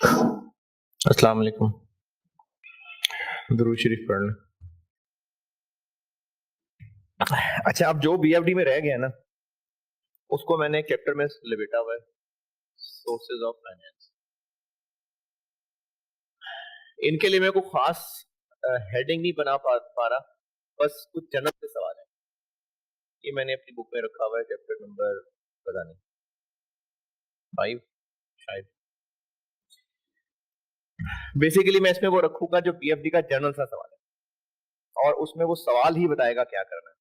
अस्सलाम वालेकुम। दुरूद शरीफ पढ़ लें। अच्छा, अब जो बीएफडी में रह गया ना, उसको मैंने एक चैप्टर में लपेटा हुआ है, सोर्सेज ऑफ फाइनेंस। इनके लिए मेरे को खास हेडिंग नहीं बना पा रहा, बस कुछ जनरल के सवाल है। ये मैंने अपनी बुक में रखा हुआ है, चैप्टर नंबर पता नहीं 5 शायद। बेसिकली मैं इसमें वो रखूंगा जो बीएफडी का जनरल सा सवाल है, और उसमें वो सवाल ही बताएगा क्या करना है।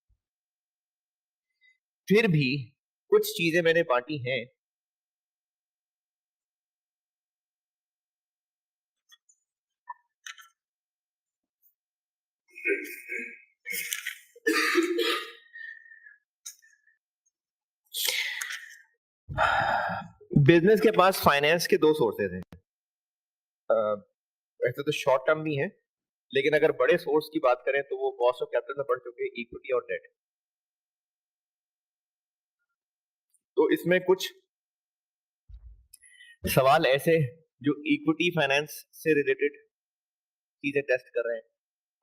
फिर भी कुछ चीजें मैंने बांटी हैं। बिजनेस के पास फाइनेंस के दो सोर्सेज हैं। वैसे तो शॉर्ट टर्म भी है, लेकिन अगर बड़े सोर्स की बात करें तो वो कॉस्ट ऑफ कैपिटल में पड़ चुके हैं, इक्विटी और डेट। तो इसमें कुछ सवाल ऐसे जो इक्विटी फाइनेंस से रिलेटेड चीजें टेस्ट कर रहे हैं,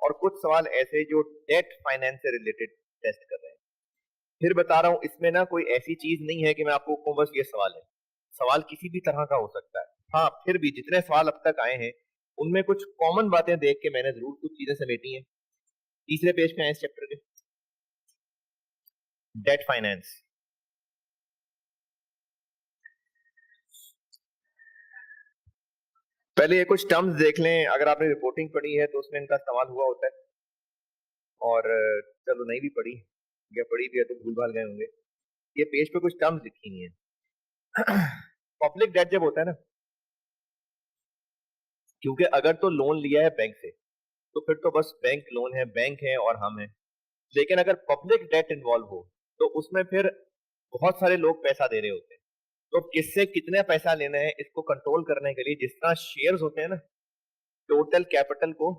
और कुछ सवाल ऐसे जो डेट फाइनेंस से रिलेटेड टेस्ट कर रहे हैं। फिर बता रहा हूं, इसमें ना कोई ऐसी चीज नहीं है कि मैं आपको कहूं बस ये सवाल है। सवाल किसी भी तरह का हो सकता है। हाँ, फिर भी जितने सवाल अब तक आए हैं उनमें कुछ कॉमन बातें देख के मैंने जरूर कुछ चीजें समेटी हैं। तीसरे पेज पे आए इस चैप्टर के, डेट फाइनेंस। पहले ये कुछ टर्म्स देख लें। अगर आपने रिपोर्टिंग पढ़ी है तो उसमें इनका इस्तेमाल हुआ होता है, और चलो नहीं भी पढ़ी या पढ़ी भी है तो भूल भाल गए होंगे। ये पेज पे कुछ टर्म्स लिखी हुई है। पब्लिक डेट जब होता है ना, क्योंकि अगर तो लोन लिया है बैंक से तो फिर तो बस बैंक लोन है, बैंक है और हम हैं। लेकिन अगर पब्लिक डेट इन्वॉल्व हो तो उसमें फिर बहुत सारे लोग पैसा दे रहे होते हैं। तो किससे कितने पैसा लेना है इसको कंट्रोल करने के लिए जिस तरह शेयर्स होते हैं ना, टोटल कैपिटल को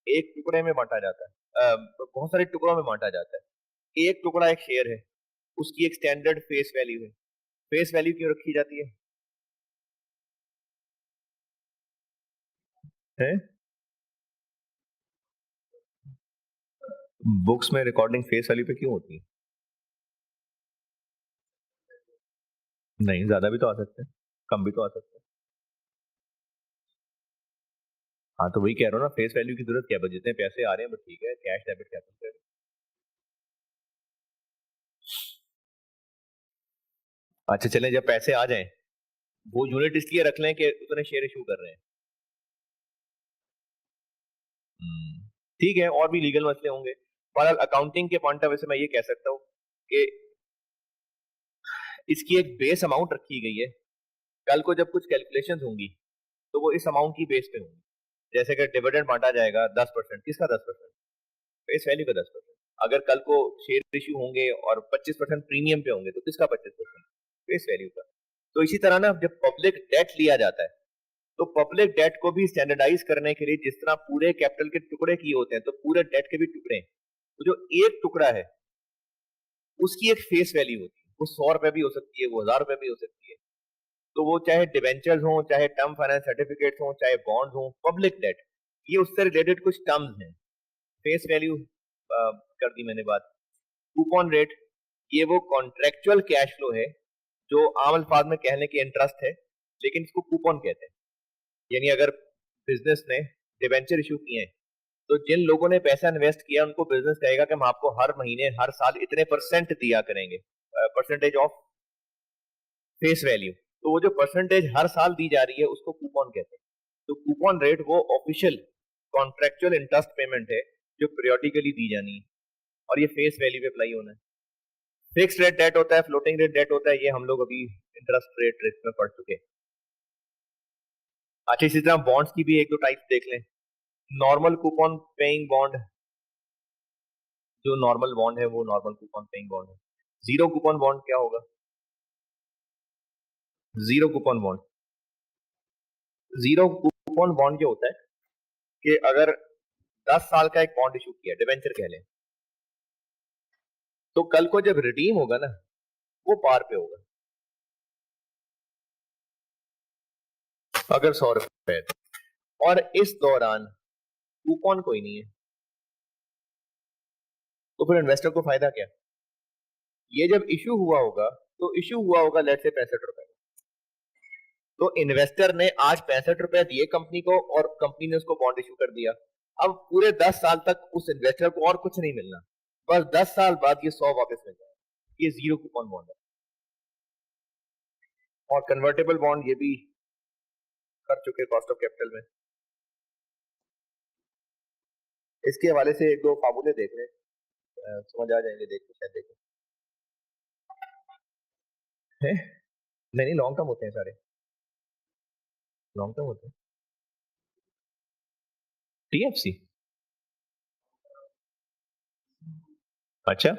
एक टुकड़े में बांटा जाता है, बहुत सारे टुकड़ों में बांटा जाता है। एक टुकड़ा एक शेयर है, उसकी एक स्टैंडर्ड फेस वैल्यू है। फेस वैल्यू क्यों रखी जाती है? बुक्स में रिकॉर्डिंग फेस वैल्यू पे क्यों होती है? नहीं, ज्यादा भी तो आ सकते हैं, कम भी तो आ सकते हैं। हाँ, तो वही कह रहा हूँ ना, फेस वैल्यू की जरूरत क्या है? बस जितने पैसे आ रहे हैं बस ठीक है, कैश डेबिट कैपिटल। अच्छा चलें, जब पैसे आ जाएं वो यूनिट इसलिए रख लें कि उतने शेयर इशू कर रहे हैं। ठीक है, और भी लीगल मसले होंगे, पर अकाउंटिंग के पॉइंट ऑफ व्यू से मैं ये कह सकता हूँ कि इसकी एक बेस अमाउंट रखी गई है। कल को जब कुछ कैलकुलेशंस होंगी तो वो इस अमाउंट की बेस पे होंगी। जैसे कि डिविडेंड बांटा जाएगा 10%, किसका 10%? फेस वैल्यू का 10%। अगर कल को शेयर इश्यू होंगे और 25% प्रीमियम पे होंगे तो किसका 25%? फेस वैल्यू का। तो इसी तरह ना, जब पब्लिक डेट लिया जाता है तो पब्लिक डेट को भी स्टैंडर्डाइज करने के लिए जिस तरह पूरे कैपिटल के टुकड़े किए होते हैं तो पूरे डेट के भी टुकड़े हैं। तो जो एक टुकड़ा है उसकी एक फेस वैल्यू होती है। वो 100 रुपए भी हो सकती है, वो 1000 रुपए भी हो सकती है। तो वो चाहे डिवेंचर्स हो, चाहे टर्म फाइनेंस सर्टिफिकेट हो, चाहे बॉन्ड हो, पब्लिक डेट, ये उससे रिलेटेड कुछ टर्म्स हैं। फेस वैल्यू कर दी मैंने बात। कूपन रेट, ये वो कॉन्ट्रेक्चुअल कैश फ्लो है जो आम अल्फाज में कहने की इंटरेस्ट है, लेकिन इसको कूपन कहते हैं। यानी अगर बिजनेस ने डिवेंचर इशू किए हैं तो जिन लोगों ने पैसा इन्वेस्ट किया उनको बिजनेस कहेगा कि हम आपको हर महीने हर साल इतने परसेंट दिया करेंगे, परसेंटेज ऑफ फेस वैल्यू। तो वो जो परसेंटेज हर साल दी जा रही है उसको कूपन कहते हैं। तो कूपन रेट वो ऑफिशियल कॉन्ट्रेक्चुअल इंटरेस्ट पेमेंट है जो पीरियोडिकली दी जानी है, और ये फेस वैल्यू पे अप्लाई होना है। फिक्स रेट डेट होता है, फ्लोटिंग रेट डेट होता है, ये हम लोग अभी इंटरेस्ट रेट रिस्क में पढ़ चुके हैं। अच्छा, इसी तरह बॉन्ड्स की भी एक दो टाइप देख लें। नॉर्मल कूपन पेइंग बॉन्ड, जो नॉर्मल बॉन्ड है वो नॉर्मल कूपन पेइंग बॉन्ड है। जीरो कूपन बॉन्ड क्या होगा? Zero coupon bond, zero coupon bond जो होता है कि अगर 10 साल का एक बॉन्ड इशू किया, डिवेंचर कह लें, तो कल को जब रिडीम होगा ना वो पार पे होगा। अगर 100 रुपए है और इस दौरान कूपन कोई नहीं है, तो फिर इन्वेस्टर को फायदा क्या? ये जब इश्यू हुआ होगा, तो इश्यू हुआ होगा लेट से 65 रुपए, तो इन्वेस्टर ने आज 65 रुपए दिए कंपनी को और कंपनी ने उसको बॉन्ड इश्यू कर दिया। अब पूरे 10 साल तक उस इन्वेस्टर को और कुछ नहीं मिलना, बस 10 साल बाद ये 100 वापस मिल जाए। ये जीरो कूपन बॉन्ड है। और कन्वर्टेबल बॉन्ड ये भी कर चुके कॉस्ट ऑफ कैपिटल में। इसके हवाले से एक दो फार्मूले देख लें, समझ आ जाएंगे, देख के शायद देखें। नहीं नहीं, लॉन्ग टर्म होते हैं सारे, लॉन्ग टर्म होते हैं। टीएफसी, अच्छा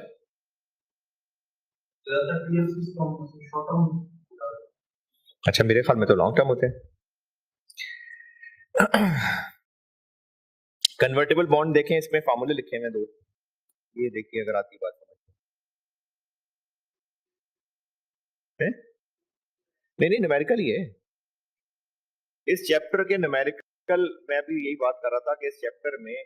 अच्छा, मेरे ख्याल में तो लॉन्ग टर्म होते हैं। कन्वर्टेबल बॉन्ड देखें, इसमें फार्मूले लिखे हैं दो, ये देखिए अगर आपकी बात समझ है। नहीं नहीं, न्यूमेरिकल ही है। इस चैप्टर के न्यूमेरिकल, मैं भी यही बात कर रहा था कि इस चैप्टर में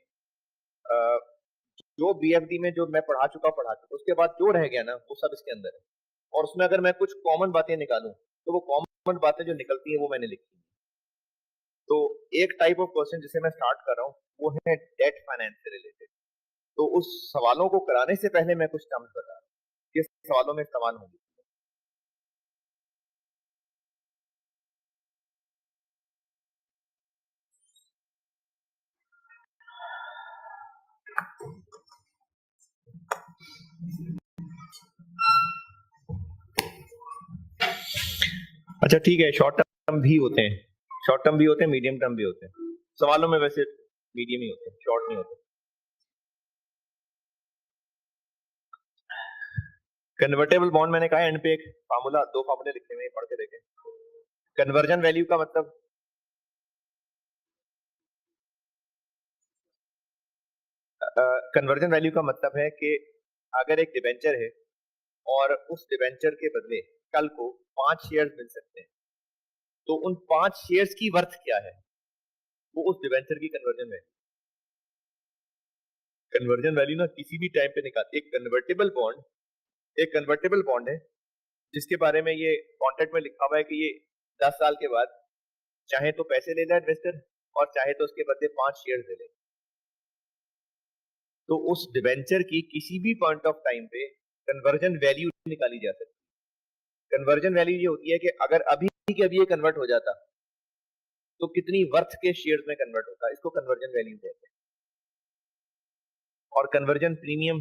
जो बीएफडी में जो मैं पढ़ा चुका, उसके बाद जो रह गया ना वो सब इसके अंदर है। और उसमें अगर मैं कुछ कॉमन बातें निकालूं, तो वो कॉमन बातें जो निकलती हैं वो मैंने लिखी हैं। तो एक टाइप ऑफ क्वेश्चन जिसे मैं स्टार्ट कर रहा हूँ वो है डेट फाइनेंस से रिलेटेड। तो उस सवालों को कराने से पहले मैं कुछ टर्म्स बता रहा हूँ, किस सवालों में इस्तेमाल होंगे। अच्छा ठीक है, शॉर्ट टर्म भी होते हैं, शॉर्ट टर्म भी होते हैं, मीडियम टर्म भी होते हैं। सवालों में वैसे मीडियम ही होते हैं, शॉर्ट नहीं होते। कन्वर्टेबल बॉन्ड मैंने कहा एंड पे एक फार्मूला, दो फार्मूले लिखे हुए हैं, पढ़ के देखें। कन्वर्जन वैल्यू का मतलब, कन्वर्जन वैल्यू का मतलब है कि अगर एक डिबेंचर है और उस डिबेंचर के बदले कल को 5 शेयर मिल सकते हैं, तो उन 5 शेयर्स की वर्थ क्या है, वो उस डिबेंचर की कन्वर्जन वैल्यू। कन्वर्जन वैल्यू ना किसी भी टाइम पे निकालती है। एक कन्वर्टेबल बॉन्ड है जिसके बारे में ये कॉन्ट्रैक्ट में लिखा हुआ है कि ये 10 साल के बाद चाहे तो पैसे ले जाए इन्वेस्टर, और चाहे तो उसके बदले 5 शेयर ले ले। तो उस डिबेंचर की किसी भी पॉइंट ऑफ टाइम पे कन्वर्जन वैल्यू निकाली जा सकती है। कन्वर्जन वैल्यू ये होती है कि अगर अभी के अभी ये कन्वर्ट हो जाता तो कितनी वर्थ के शेयर्स में कन्वर्ट होता है, इसको कन्वर्जन वैल्यू कहते हैं। और कन्वर्जन प्रीमियम,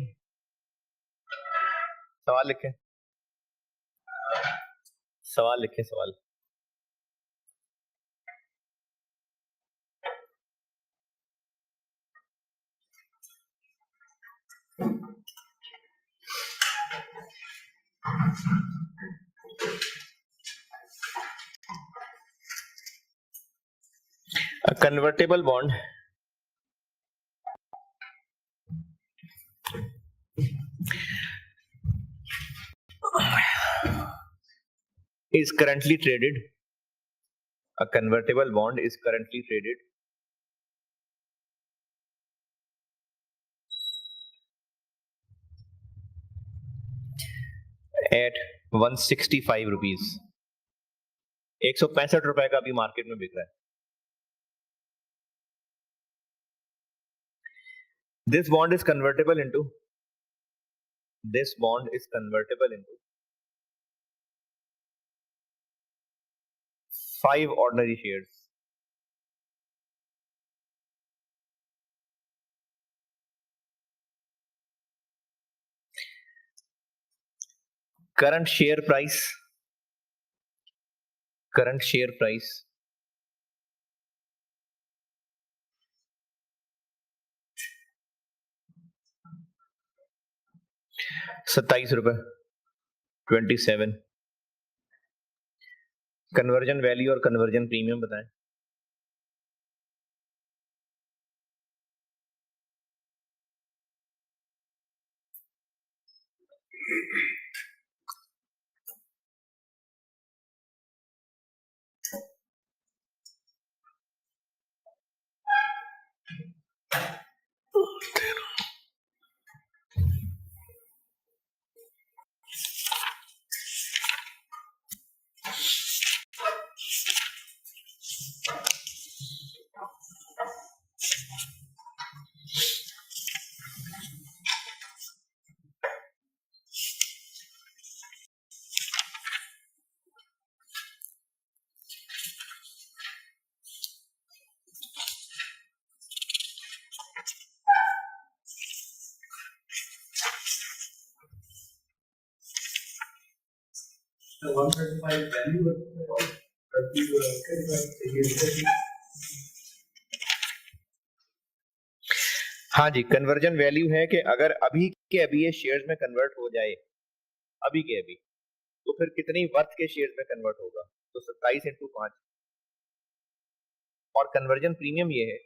सवाल लिखें, सवाल लिखें, सवाल। Convertible bond is currently traded, a convertible bond is currently traded at 165 rupees. 165 रुपए का भी मार्केट में बिक रहा है। This bond is convertible into, this bond is convertible into 5 ordinary shares. Current share price, current share price 27 रुपए, 27। Conversion value और conversion premium बताएं। हाँ जी, कन्वर्जन वैल्यू है कि अगर अभी के अभी ये शेयर्स में कन्वर्ट हो जाए, अभी के अभी, तो फिर कितनी वर्थ के शेयर्स में कन्वर्ट होगा? तो 27 इंटू 5। और कन्वर्जन प्रीमियम ये है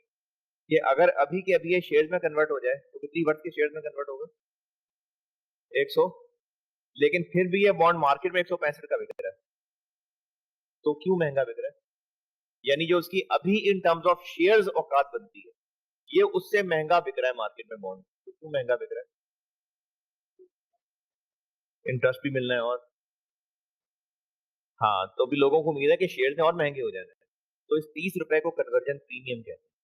कि अगर अभी के अभी ये शेयर्स में कन्वर्ट हो जाए तो कितनी वर्थ के शेयर्स में कन्वर्ट होगा? 100। लेकिन फिर भी ये बॉन्ड मार्केट में 165 का बिक रहा है, तो क्यों महंगा बिक रहा है? यानी जो उसकी अभी इन टर्म्स ऑफ शेयर्स औकात बनती है, ये उससे महंगा बिक रहा है मार्केट में बॉन्ड। तो क्यों महंगा बिक रहा है? इंटरेस्ट भी मिलना है और हाँ, तो भी लोगों को उम्मीद है कि शेयर्स और महंगे हो जाएंगे। तो इस 30 रुपए को कन्वर्जन प्रीमियम कहते हैं।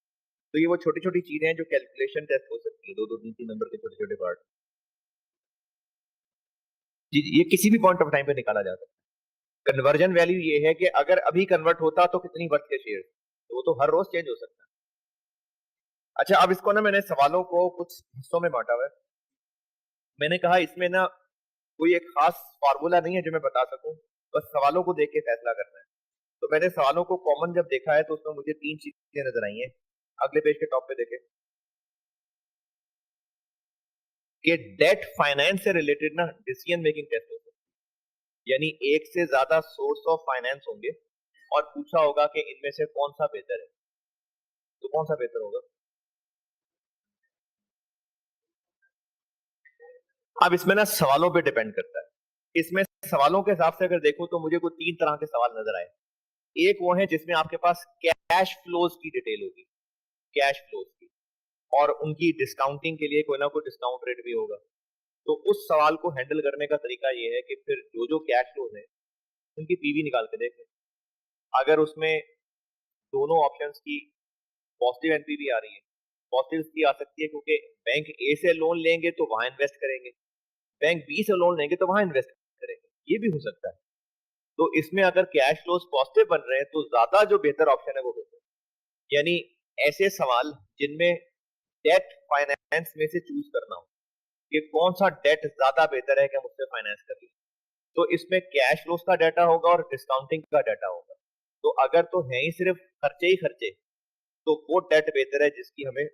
तो ये वो छोटी छोटी चीजें हैं जो कैलकुलेशन टेस्ट हो सकती है, दो दो तीन तीन नंबर के छोटे छोटे पार्ट। जी जी, ये किसी भी पॉइंट ऑफ टाइम पे निकाला जा सकता है। कन्वर्जन वैल्यू ये है कि अगर अभी कन्वर्ट होता तो कितनी वर्थ के शेयर, तो वो तो हर रोज चेंज हो सकता है। अच्छा, अब इसको ना मैंने सवालों को कुछ हिस्सों में बांटा हुआ है। मैंने कहा इसमें ना कोई एक खास फार्मूला नहीं है जो मैं बता सकूं, बस सवालों को देख के फैसला करना है। तो मैंने सवालों को कॉमन जब देखा है तो उसमें मुझे तीन चीजें नजर आई हैं। अगले पेज के टॉप पे देखें कि डेट फाइनेंस से रिलेटेड ना डिसीजन मेकिंग टेस्ट होता है। यानी एक से ज्यादा सोर्स ऑफ फाइनेंस होंगे और पूछा होगा कि इनमें से कौन सा बेहतर है। तो कौन सा बेहतर होगा? अब इसमें ना सवालों पे डिपेंड करता है। इसमें सवालों के हिसाब से अगर देखो तो मुझे कोई तीन तरह के सवाल नजर आए। एक वो है जिसमें आपके पास कैश फ्लोज की डिटेल होगी, कैश फ्लोज की, और उनकी डिस्काउंटिंग के लिए कोई ना कोई डिस्काउंट रेट भी होगा। तो उस सवाल को हैंडल करने का तरीका ये है कि फिर जो जो कैश फ्लोज है उनकी पीवी निकाल के देखें। अगर उसमें दोनों ऑप्शंस की पॉजिटिव एनपीवी आ रही है, पॉजिटिव इसलिए आ सकती है क्योंकि बैंक ए से लोन लेंगे तो वहां इन्वेस्ट करेंगे, बैंक बी से लोन लेंगे तो वहां इन्वेस्ट करेंगे, ये भी हो सकता है। तो इसमें अगर कैश फ्लोज पॉजिटिव बन रहे हैं तो ज्यादा जो बेहतर ऑप्शन है वो बेहतर है। यानी ऐसे सवाल जिनमें डेट फाइनेंस में से चूज करना हो कि कौन सा डेट ज्यादा बेहतर है कि हम उससे फाइनेंस कर लें, तो इसमें कैश फ्लोज का डाटा होगा और डिस्काउंटिंग का डाटा होगा। तो अगर तो है ही सिर्फ खर्चे ही खर्चे, तो वो डेट बेहतर है जिसकी हमें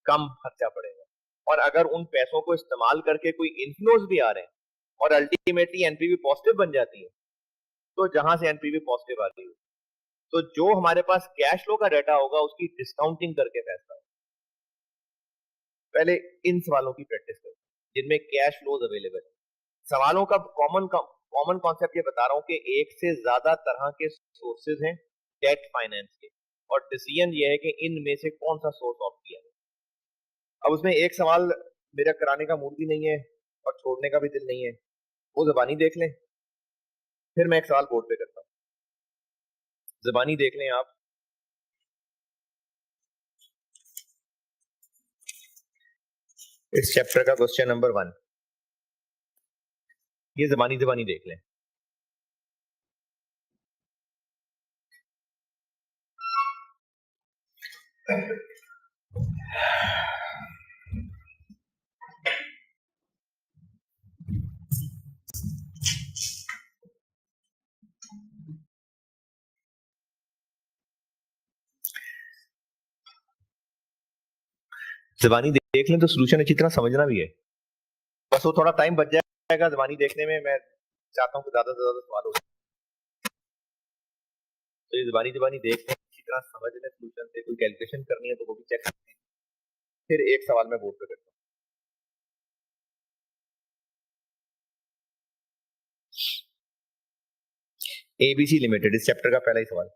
कम खर्चा पड़ेगा। और अगर उन पैसों को इस्तेमाल करके कोई इन्फ्लोज भी आ रहे हैं और अल्टीमेटली एनपीवी पॉजिटिव बन जाती है, तो जहां से एनपीवी पॉजिटिव आ रही है, तो जो हमारे पास कैश फ्लो का डाटा होगा उसकी डिस्काउंटिंग करके फैसला। पहले इन सवालों की प्रैक्टिस करें जिनमें कैश फ्लोज अवेलेबल है। सवालों का कॉमन कॉमन कॉन्सेप्ट ये बता रहा हूं कि एक से ज्यादा तरह के सोर्सेज हैं डेट फाइनेंस के, और डिसीजन ये है कि इनमें से कौन सा सोर्स ऑप्ट किया है। अब उसमें एक सवाल मेरा कराने का मूड भी नहीं है और छोड़ने का भी दिल नहीं है, वो जबानी देख लें। फिर मैं एक सवाल बोर्ड पे करता हूँ, जबानी देख लें आप। इस चैप्टर का क्वेश्चन नंबर 1, ये जबानी जबानी देख लें। जबानी देख लें तो सोल्यूशन अच्छी तरह समझना भी है, बस वो थोड़ा टाइम बच जाएगा जबानी देखने में। मैं चाहता हूँ कि ज्यादा से ज्यादा सवाल हो, तो ये जबानी जबानी देख लें, अच्छी तरह समझ लें, सोल्यूशन से कोई कैलकुलेशन करनी है तो वो भी चेक करते हैं। फिर एक सवाल मैं बोर्ड पे करता हूँ। एबीसी लिमिटेड, इस चैप्टर का पहला ही सवाल।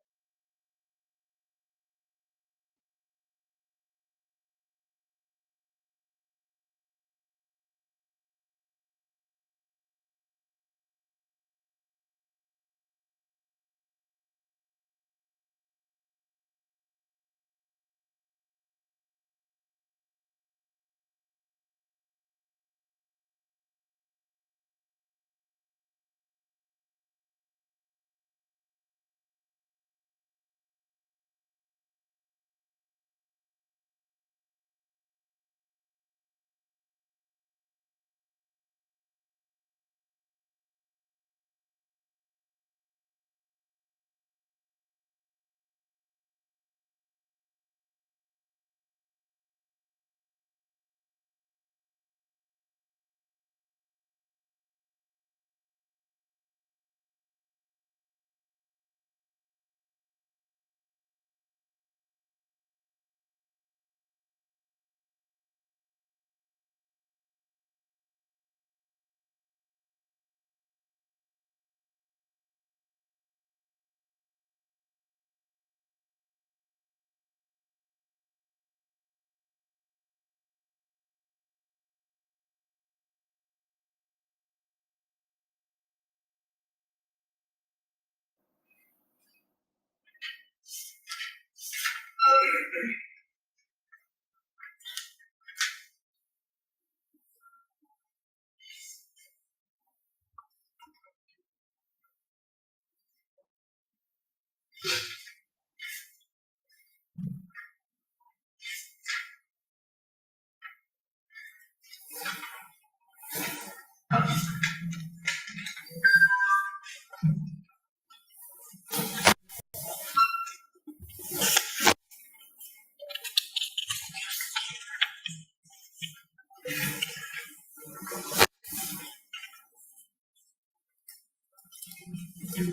ये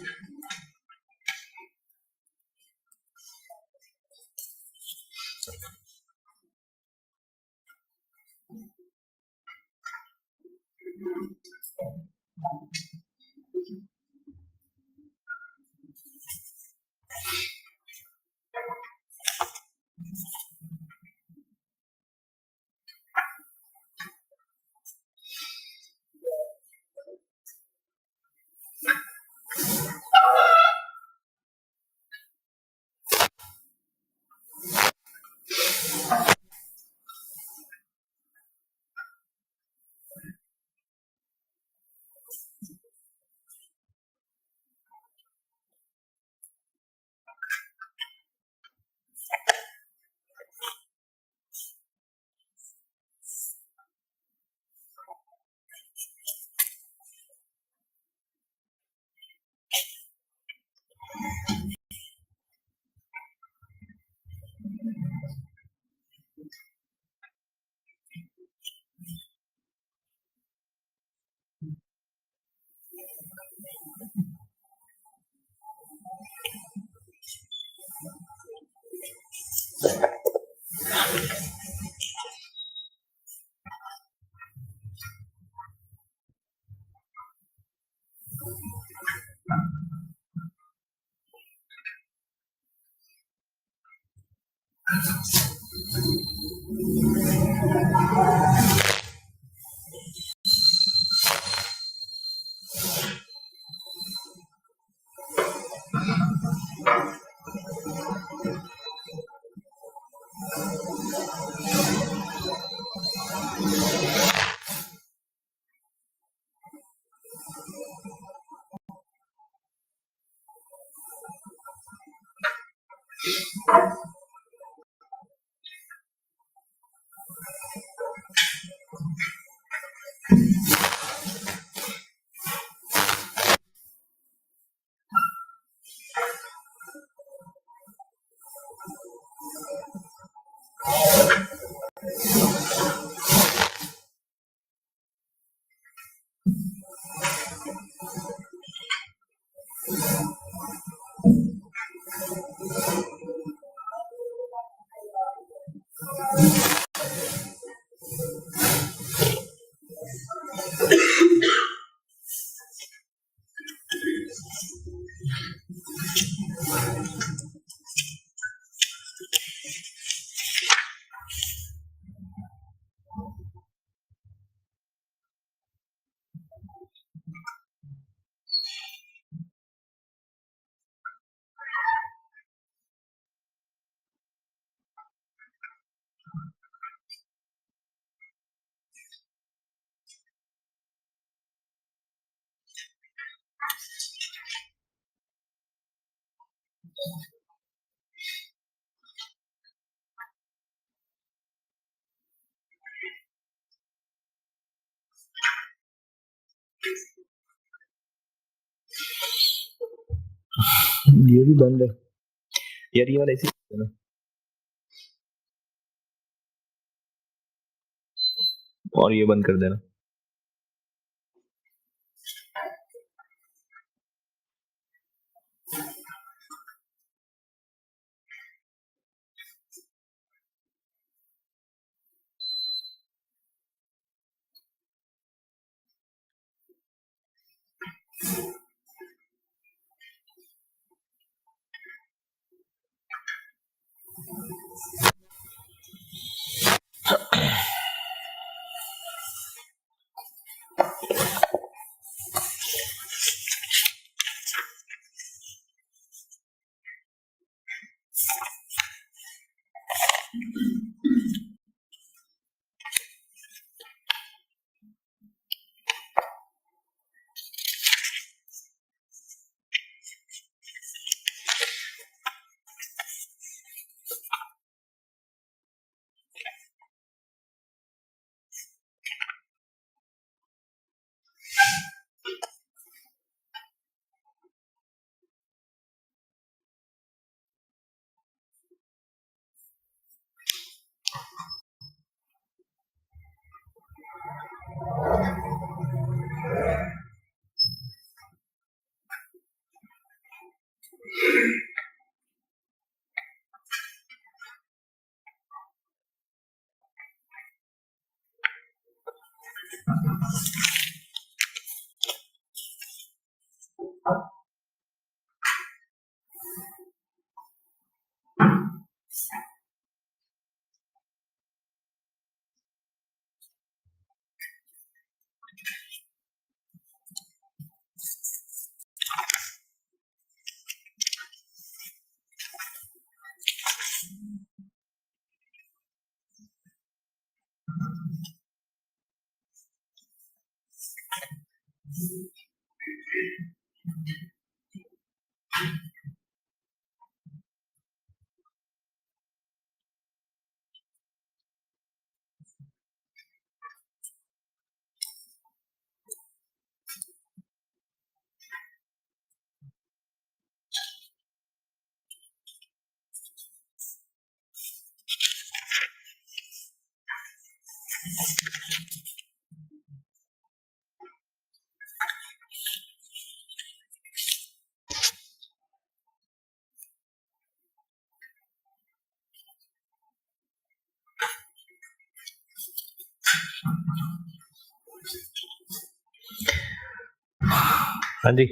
भी बंद है यार, ये वाला ऐसे ही है ना, और ये बंद कर देना। हाँ जी,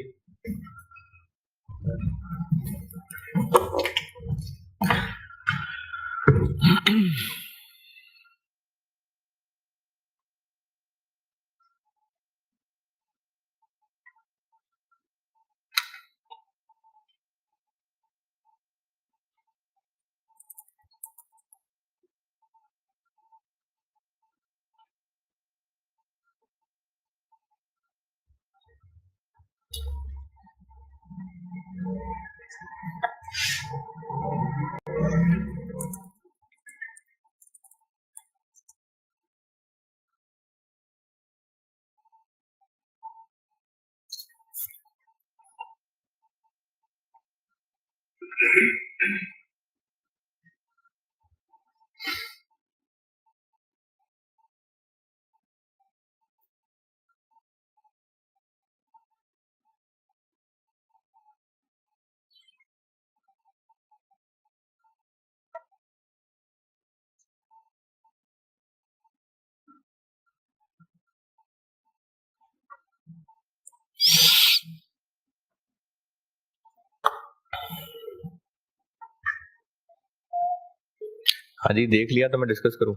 हाँ जी, देख लिया तो मैं डिस्कस करूं।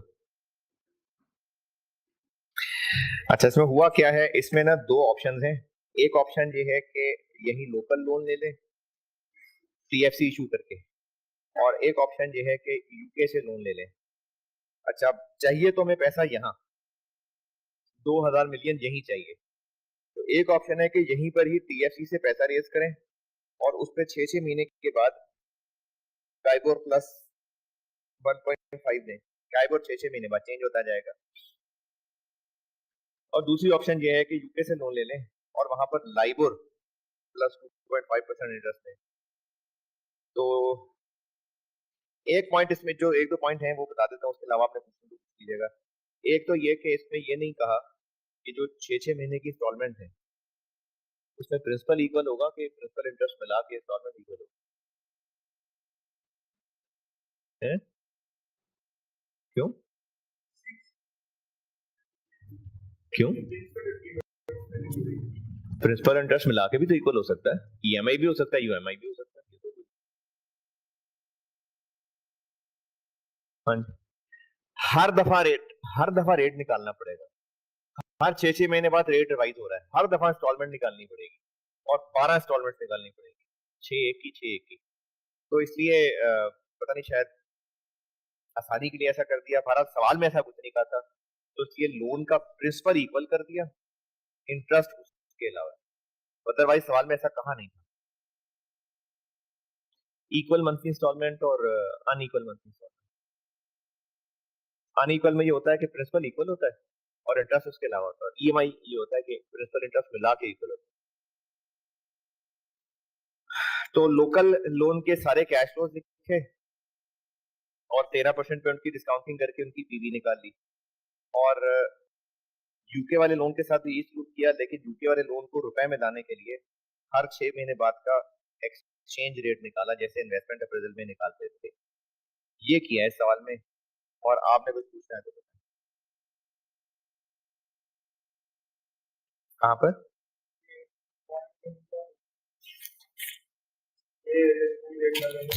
अच्छा, इसमें हुआ क्या है, इसमें ना दो ऑप्शंस हैं। एक ऑप्शन ये है कि यही लोकल लोन ले लें टीएफसी इशू करके, और एक ऑप्शन ये है कि यूके से लोन ले लें। अच्छा, अब चाहिए तो हमें पैसा यहाँ 2000 मिलियन यही चाहिए। तो एक ऑप्शन है कि यहीं पर ही टीएफसी से पैसा रेज करें और उस पर 6-6 महीने के बाद काइबोर प्लस 1.5 दें। काइबोर 6-6 महीने बाद चेंज होता जाएगा। और दूसरी ऑप्शन ये है कि यूके से लोन ले लें और वहां पर लाइबोर प्लस 2.5% इंटरेस्ट है। तो एक पॉइंट इसमें, जो एक दो पॉइंट हैं वो बता देता हूँ, उसके अलावा आपने क्वेश्चन तो पूछ लीजिएगा। एक तो ये कि इसमें ये नहीं कहा कि जो 6-6 महीने की इंस्टॉलमेंट है उसमें प्रिंसिपल इक्वल होगा कि प्रिंसिपल इंटरेस्ट मिला के इंस्टॉलमेंट इक्वल होगा है? क्यों? क्यों? प्रिंसिपल इंटरेस्ट मिला के भी तो इक्वल हो सकता है, ईएमआई भी हो सकता है, यूएमआई भी हो सकता है। हाँ जी। हर दफा रेट निकालना पड़ेगा। हर 6-6 महीने बाद रेट रिवाइज हो रहा है, हर दफा इंस्टॉलमेंट निकालनी पड़ेगी और 12 इंस्टॉलमेंट निकालनी पड़ेगी, 6 एक की। तो इसलिए पता नहीं, शायद आसानी के लिए ऐसा कर दिया। भारत सवाल में ऐसा कुछ नहीं कहा था, तो इसलिए लोन का प्रिंसिपल इक्वल कर दिया, इंटरेस्ट उसके अलावा। अदरवाइज सवाल में ऐसा कहा नहीं था। इक्वल मंथली इंस्टॉलमेंट और अनइक्वल मंथली इंस्टॉलमेंट। अनइक्वल में ये होता है कि प्रिंसिपल इक्वल होता है और इंटरेस्ट उसके अलावा होता है। ईएमआई ये होता है कि प्रिंसिपल इंटरेस्ट मिला के इक्वल होता है। तो लोकल लोन के सारे कैश फ्लोज लिखे और 13% पे उनकी डिस्काउंटिंग करके उनकी पीवी निकाल ली। और यूके वाले लोन के साथ ये सलूक किया, लेकिन यूके वाले लोन को रुपए में लाने के लिए हर 6 महीने बाद का एक्सचेंज रेट निकाला जैसे इन्वेस्टमेंट अप्रेजल में निकालते थे, ये किया है इस सवाल में। और आपने कुछ पूछना है तो बताएं। कहाँ पर?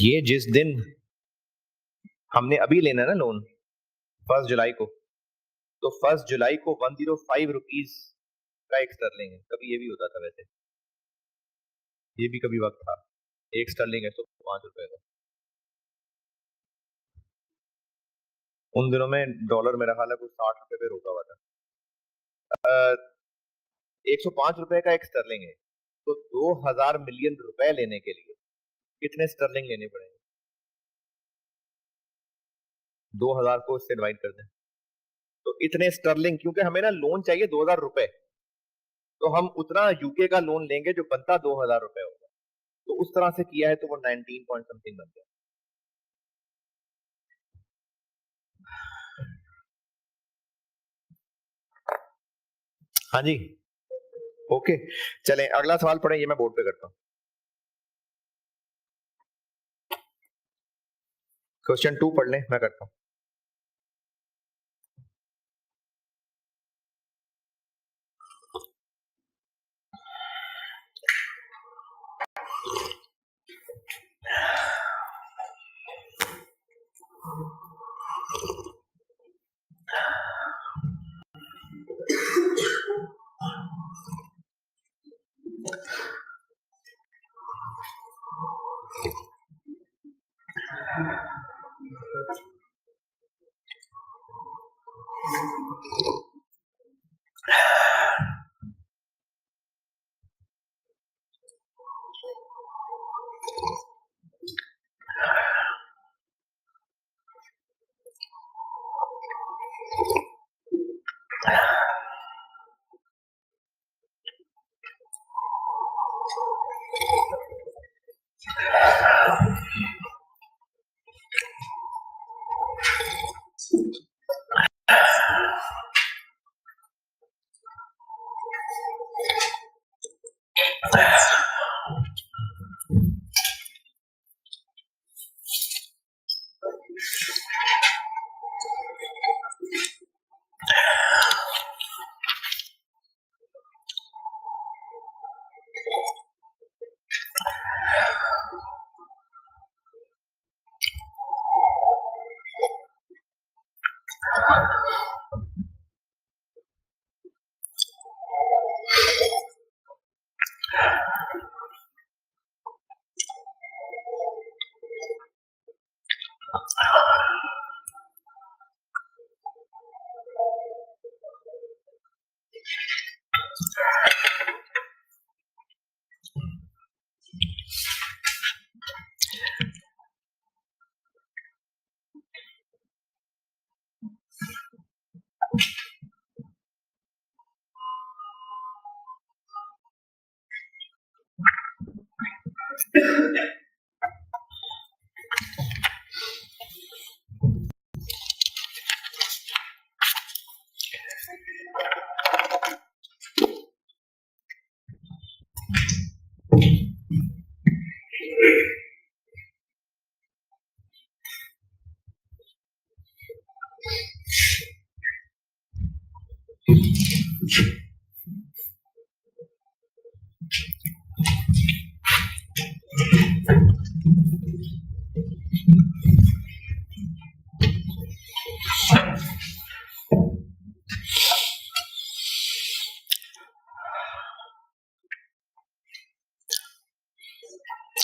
ये जिस दिन हमने अभी लेना है ना लोन 1 जुलाई को, तो 1 जुलाई को 105 रुपीज का एक स्टर्लिंग है। कभी ये भी होता था वैसे, ये भी कभी वक्त था, एक स्टर्लिंग है तो 5 रुपए का। उन दिनों में डॉलर मेरा ख्याल है कुछ 60 रुपए पे रोका हुआ था। 105 रुपए का एक स्टर्लिंग है, तो 2000 मिलियन रुपए लेने के लिए कितने स्टर्लिंग लेने पड़ेंगे? 2000 को इससे डिवाइड कर दें तो इतने स्टर्लिंग, क्योंकि हमें ना लोन चाहिए 2000 रुपए, तो हम उतना यूके का लोन लेंगे जो बनता 2000 रुपए होगा। तो उस तरह से किया है तो वो 19 पॉइंट समथिंग बन गया। हाँ जी, ओके। चलें अगला सवाल पढ़ें, ये मैं बोर्ड पे करता हूँ। क्वेश्चन 2 पढ़ लें, मैं करता हूँ।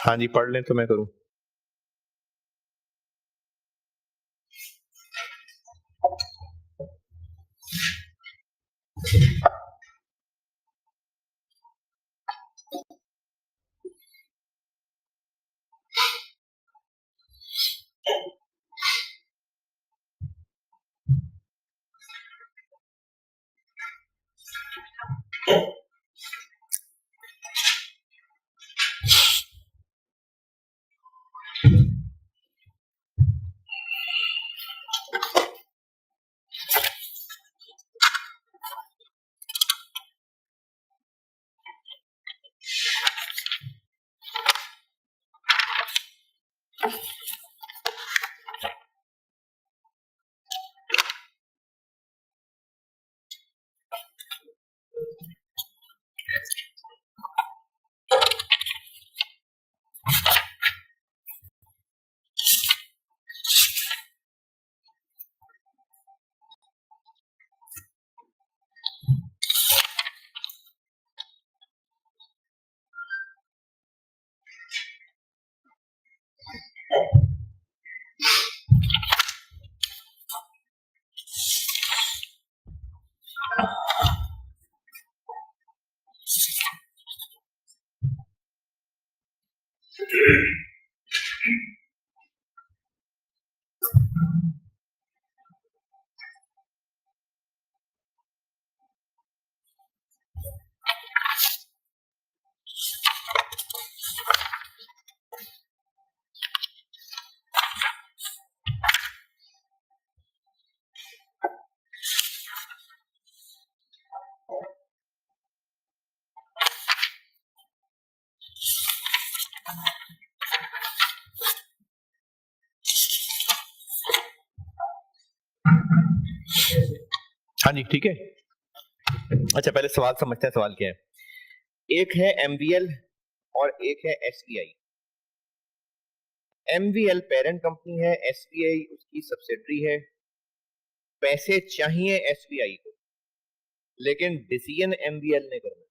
हाँ जी, पढ़ लें तो मैं करूँ। हाँ जी, ठीक है। अच्छा, पहले सवाल समझते हैं, सवाल क्या है। एक है एमवीएल और एक है एसबीआई। एमवीएल पेरेंट कंपनी है, एसबीआई उसकी सब्सिडरी है। पैसे चाहिए एसबीआई को, लेकिन डिसीजन एमवीएल ने करना।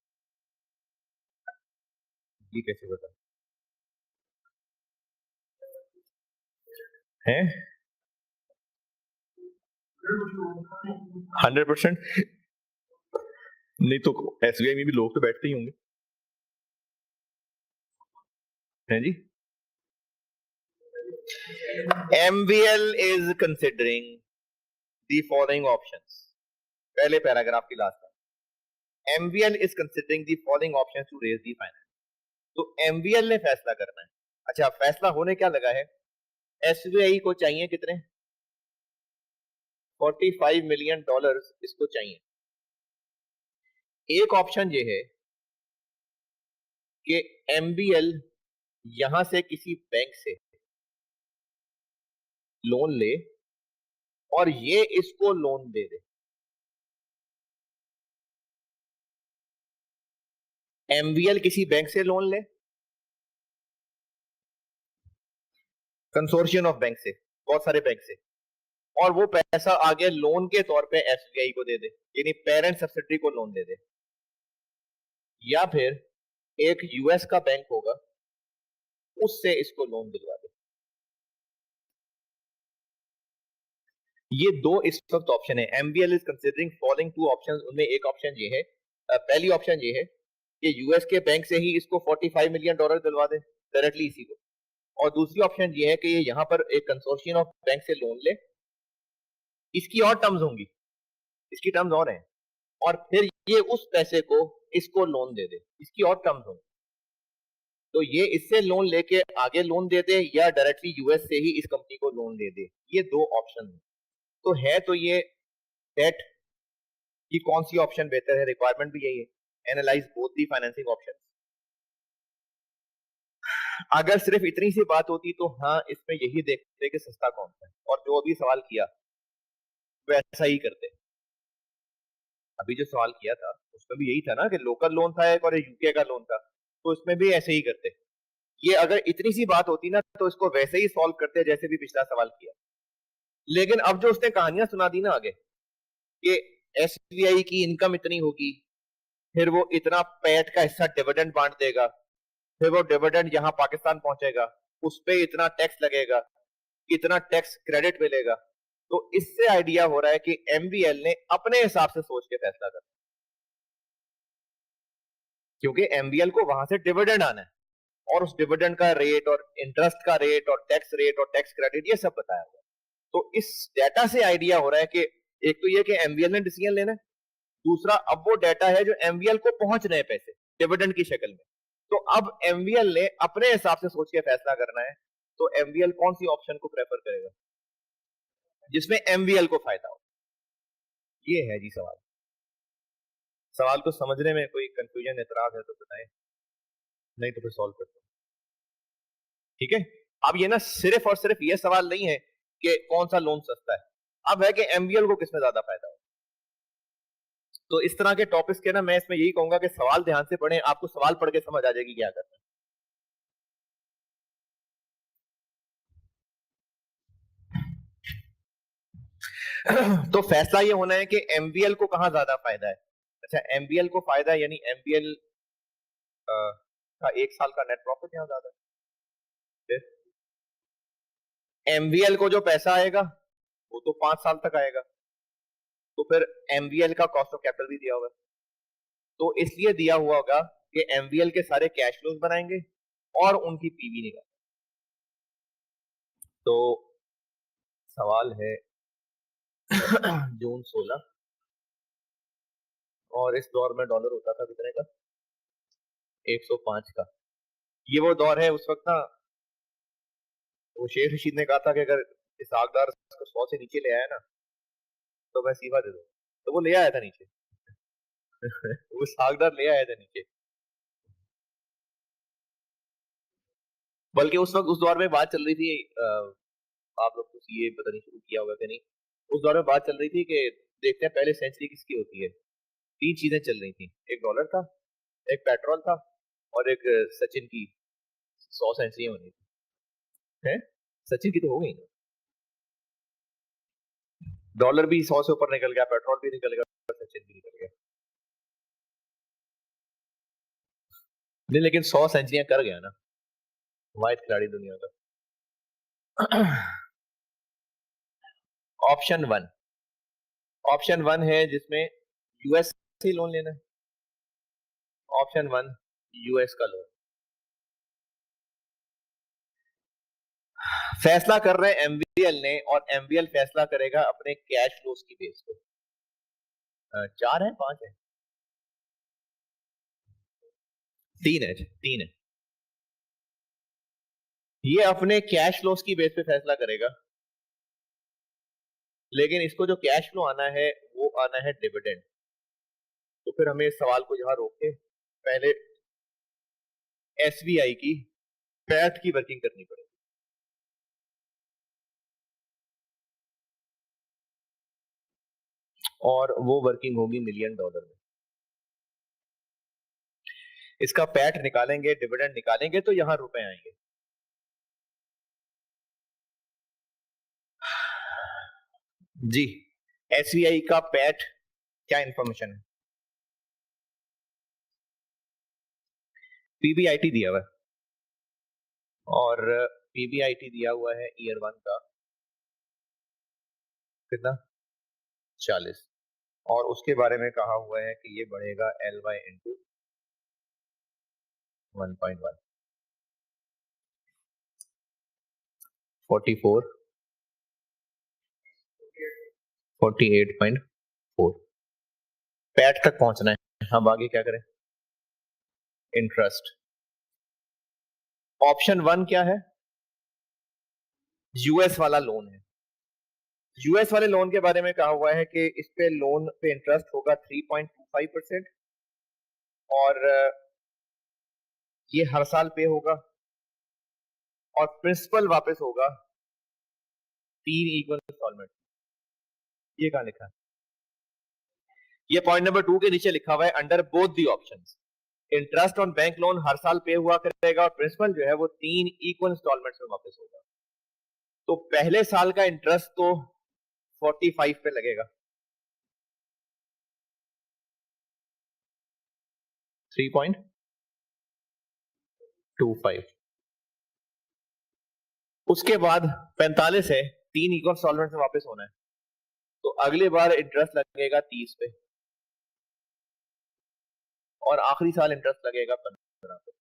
ये कैसे बता है? 100%। नहीं तो एसबीआई में भी लोग तो बैठते ही होंगे, हैं जी। MVL is considering the following options. पहले पैराग्राफ की लास्ट है, MVL is considering the following options to raise the finance। तो MVL ने फैसला करना है। अच्छा, फैसला होने क्या लगा है? एसबीआई को चाहिए कितने? $45 मिलियन इसको चाहिए। एक ऑप्शन ये है कि MVL यहां से किसी बैंक से लोन ले और ये इसको लोन दे दे। MVL किसी बैंक से लोन ले, कंसोर्शियम ऑफ बैंक से, बहुत सारे बैंक से, और वो पैसा आगे लोन के तौर पे एसबीआई को दे दे, यानी पेरेंट सब्सिडरी को लोन दे दे। या फिर एक यूएस का बैंक होगा, उससे इसको लोन दिलवा दे। ये दो इस वक्त ऑप्शन है। MBL is considering following two options. उनमें एक ऑप्शन ये है, पहली ऑप्शन ये है कि यूएस के बैंक से ही इसको $45 मिलियन दिलवा दे डायरेक्टली इसी को, और दूसरी ऑप्शन ये है कि ये यहां पर एक कंसोर्शियम ऑफ बैंक से लोन ले, इसकी और टर्म्स होंगी, इसकी टर्म्स और हैं, और फिर ये उस पैसे को इसको लोन दे दे, इसकी और टर्म्स होंगी। तो ये इससे लोन लेके आगे लोन दे दे या डायरेक्टली यूएस से ही इस कंपनी को लोन दे दे। ये दो ऑप्शन है। तो है तो ये डेट कि कौन सी ऑप्शन बेहतर है, रिक्वायरमेंट भी यही है, analyse both the financing option. अगर सिर्फ इतनी सी बात होती तो हाँ, इसमें यही देखते कि सस्ता कौन सा है, और जो अभी सवाल किया वैसा ही करते। अभी जो सवाल किया था उसमें भी यही था ना कि लोकल लोन था एक और यूके का लोन था, तो इसमें भी ऐसे ही करते। ये अगर इतनी सी बात होती ना तो इसको वैसे ही सॉल्व करते जैसे भी पिछला सवाल किया। लेकिन अब जो उसने कहानियां सुना दी ना आगे कि एसबीआई की इनकम इतनी होगी, फिर वो इतना पैट का हिस्सा डिविडेंड बांट देगा, फिर वो डिविडेंड यहाँ पाकिस्तान पहुंचेगा, उस पर इतना टैक्स लगेगा, इतना टैक्स क्रेडिट मिलेगा, तो इससे आइडिया हो रहा है कि एमबीएल ने अपने हिसाब से सोच के फैसला करना, क्योंकि एमबीएल को वहां से डिविडेंड आना है और उस डिविडेंड का रेट और इंटरेस्ट का रेट और टैक्स क्रेडिट ये सब बताया हुआ है। तो इस डेटा से आइडिया हो रहा है कि एक तो ये कि एमबीएल ने डिसीजन लेना है, दूसरा अब वो डेटा है जो एमबीएल को पहुंच रहे हैं पैसे डिविडेंड की शक्ल में, तो अब एमबीएल ने अपने हिसाब से सोच के फैसला करना है। तो एमबीएल कौन सी ऑप्शन को प्रेफर करेगा जिसमें एमबीएल को फायदा हो? ये है जी सवाल। सवाल को समझने में कोई कंफ्यूजन एतराज है तो बताएं, नहीं तो फिर सॉल्व करते हैं। ठीक है। अब ये ना सिर्फ और सिर्फ ये सवाल नहीं है कि कौन सा लोन सस्ता है, अब है कि एमबीएल को किसमें ज्यादा फायदा हो। तो इस तरह के टॉपिक्स के ना मैं इसमें यही कहूंगा कि सवाल ध्यान से पढ़ें, आपको सवाल पढ़ के समझ आ जाएगी क्या करना है। तो फैसला ये होना है कि एमबीएल को कहां ज्यादा फायदा है। अच्छा, एमबीएल को फायदा है, यानी एमबीएल का एक साल का नेट प्रॉफिट यहां ज्यादा है। एमबीएल को जो पैसा आएगा वो तो 5 साल तक आएगा, तो फिर एमबीएल का कॉस्ट ऑफ कैपिटल भी दिया होगा, तो इसलिए दिया हुआ होगा कि एमबीएल के सारे कैश फ्लोज बनाएंगे और उनकी पीवी निकाल। तो सवाल है जून 16, और इस दौर में डॉलर होता था कितने का, 105 का। ये वो दौर है उस वक्त ना, वो शेख रशीद ने कहा था कि अगर इसहाकदार को 100 से नीचे ले आया ना तो मैं सीमा दे दूँ, तो वो ले आया था नीचे। वो इसहाकदार ले आया था नीचे। बल्कि उस वक्त उस दौर में बात चल रही थी, आप लोग कुछ ये पता नहीं शुरू किया होगा कि नहीं, उस दौर में बात चल रही थी कि देखते हैं पहले सेंचुरी किसकी होती है। 3 चीजें चल रही थी, एक डॉलर था, एक पेट्रोल था, और एक सचिन की 100 सेंचुरी होनी थी। है, सचिन की तो हो गई ना, डॉलर भी 100 से ऊपर निकल गया, पेट्रोल भी निकल गया, सचिन भी निकल गया। नहीं, लेकिन 100 सेंचुरियां कर गया ना, वाहिद खिलाड़ी दुनिया का। ऑप्शन वन, ऑप्शन वन है जिसमें यूएस से लोन लेना है। ऑप्शन वन, यूएस का लोन। फैसला कर रहे हैं एमबीएल ने, और एमबीएल फैसला करेगा अपने कैश फ्लोज की बेस पे। 4 है 5 है, 3 है, 3 है। ये अपने कैश फ्लोज की बेस पे फैसला करेगा, लेकिन इसको जो कैश फ्लो आना है वो आना है डिविडेंड। तो फिर हमें इस सवाल को यहां रोक के पहले एसबीआई की पैट की वर्किंग करनी पड़ेगी। और वो वर्किंग होगी मिलियन डॉलर में। इसका पैट निकालेंगे, डिविडेंड निकालेंगे, तो यहां रुपए आएंगे। जी, एसबीआई का पैट क्या इंफॉर्मेशन है, पीबीआईटी दिया हुआ है, और पीबीआईटी दिया हुआ है ईयर 1 का कितना, 40, और उसके बारे में कहा हुआ है कि ये बढ़ेगा एल वाई इंटू 1.1, 44, 48.4। पैट तक पहुंचना है, हम आगे क्या करें, इंटरेस्ट। ऑप्शन वन क्या है, यूएस वाला लोन है। यूएस वाले लोन के बारे में कहा हुआ है कि इस पे लोन पे इंटरेस्ट होगा 3.25%, और ये हर साल पे होगा, और प्रिंसिपल वापस होगा 3 इक्वल इंस्टॉलमेंट। ये कहां लिखा है, ये पॉइंट नंबर 2 के नीचे लिखा हुआ है, under both the options interest on bank loan हर साल पे हुआ करेगा, और प्रिंसिपल जो है वो 3 इक्वल इंस्टॉलमेंट्स में वापस होगा। तो पहले साल का इंटरेस्ट तो 45 पे लगेगा, 3.25। उसके बाद 45 है, 3 इक्वल इंस्टॉलमेंट में वापस होना है, तो अगली बार इंटरेस्ट लगेगा 30 पे, और आखिरी साल इंटरेस्ट लगेगा 15 पे।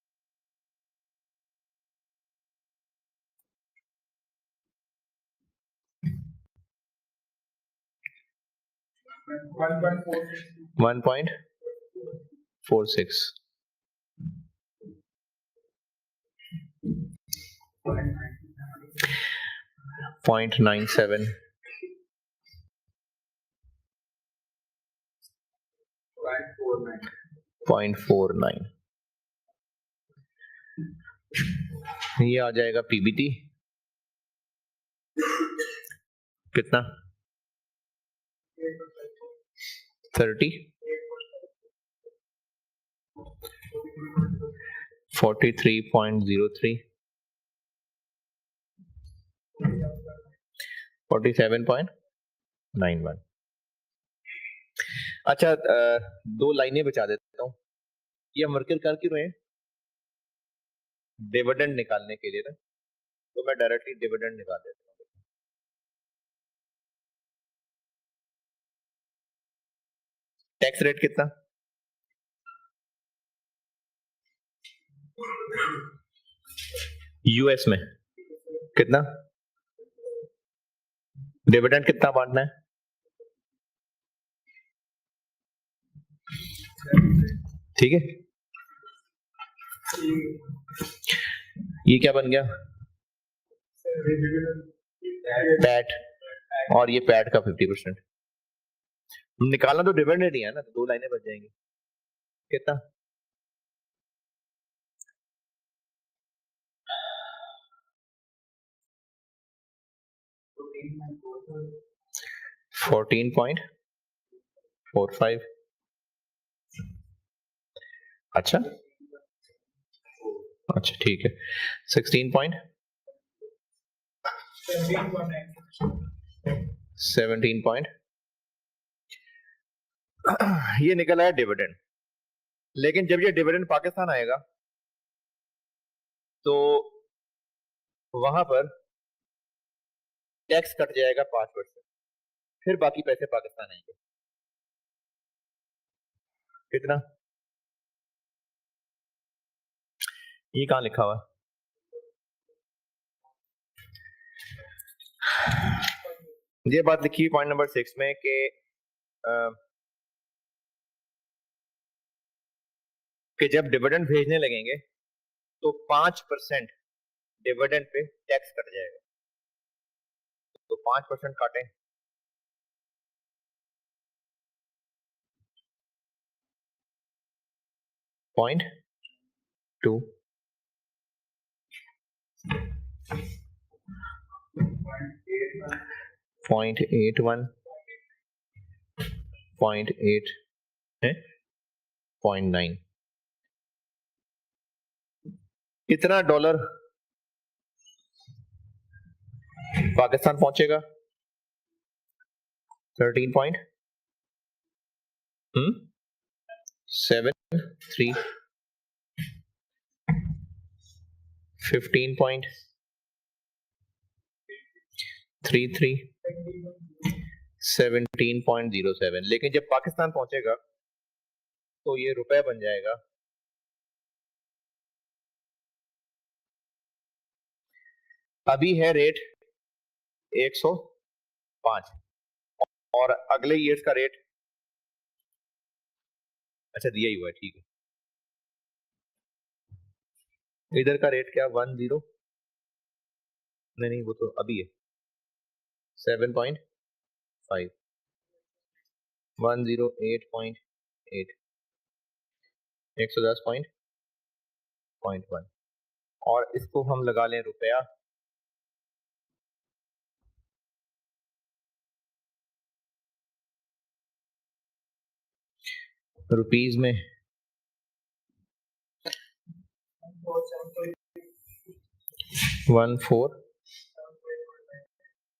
One point 46, 0.97, 0.49। ये आ जाएगा पीबीटी, कितना? 30, 43.03, 47.91। अच्छा, दो लाइनें बचा देता हूँ। ये हम वर्किंग कर क्यों रहे हैं? डिविडेंड निकालने के लिए ना, तो मैं डायरेक्टली डिविडेंड निकाल देता हूँ। टैक्स रेट कितना? यूएस में कितना? डिविडेंड कितना बांटना है? ठीक है, ये क्या बन गया? पैट, और ये पैट का 50%। निकालना तो डिविडेंड ही है ना, तो दो लाइनें बच जाएंगी। कितना? 14.45। अच्छा अच्छा, ठीक है। 17 पॉइंट ये निकला है डिविडेंड। लेकिन जब ये डिविडेंड पाकिस्तान आएगा तो वहां पर टैक्स कट जाएगा 5%, फिर बाकी पैसे पाकिस्तान आएंगे। कितना? ये कहां लिखा हुआ? ये बात लिखी पॉइंट नंबर 6 में कि जब डिविडेंड भेजने लगेंगे तो 5% डिविडेंड पे टैक्स कट जाएगा। तो 5% काटें, .2, 0.81, 0.8 है, 0.9। कितना डॉलर पाकिस्तान पहुंचेगा? 13.73, 15.33, 17.07। लेकिन जब पाकिस्तान पहुंचेगा तो ये रुपए बन जाएगा अभी है रेट 105 और अगले ईयर्स का रेट, अच्छा दिया ही हुआ है, ठीक है। इधर का रेट क्या? 10, नहीं वो तो अभी है 7.5, 108.8, 110.1, और इसको हम लगा लें रुपया, रुपीज में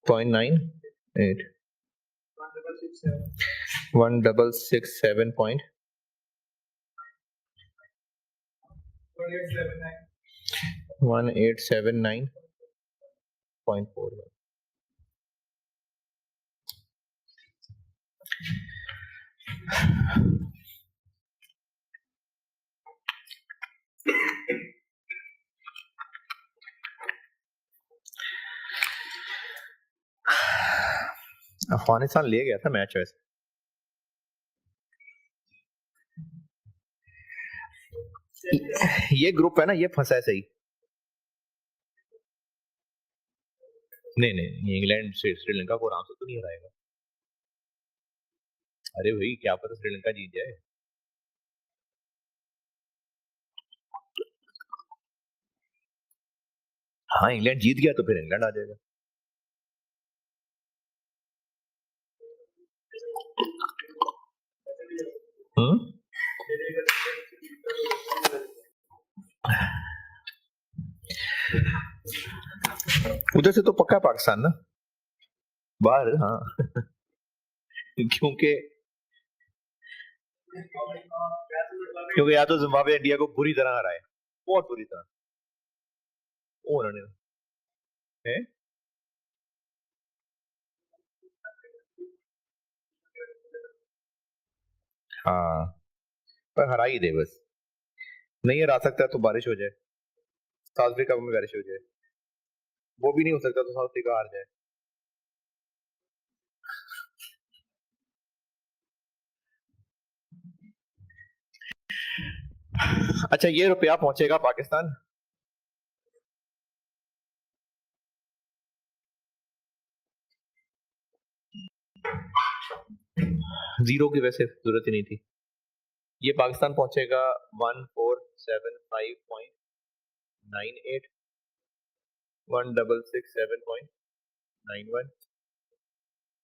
14.98, 1667 1879.41। अफगानिस्तान ले गया था मैच वैसे। ये ग्रुप है ना, ये फंसा है सही। नहीं नहीं, इंग्लैंड से श्रीलंका को आराम से तो नहीं हराएगा। अरे भाई क्या पता श्रीलंका जीत जाए। हाँ इंग्लैंड जीत गया तो फिर इंग्लैंड आ जाएगा। उधर से तो पक्का पाकिस्तान ना, बाहर हाँ क्योंकि या तो जिम्बाब्वे इंडिया को बुरी तरह हराए, बहुत बुरी तरह। वो उन्होंने है हाँ, पर हरा ही दे बस। नहीं हरा सकता तो बारिश हो जाए, साउथ अफ्रीका में बारिश हो जाए। वो भी नहीं हो सकता तो साउथ अफ्रीका हार जाए। अच्छा, ये रुपया पहुंचेगा पाकिस्तान? जीरो की वैसे जरूरत ही नहीं थी। ये पाकिस्तान पहुंचेगा 1475.98, 1667.91,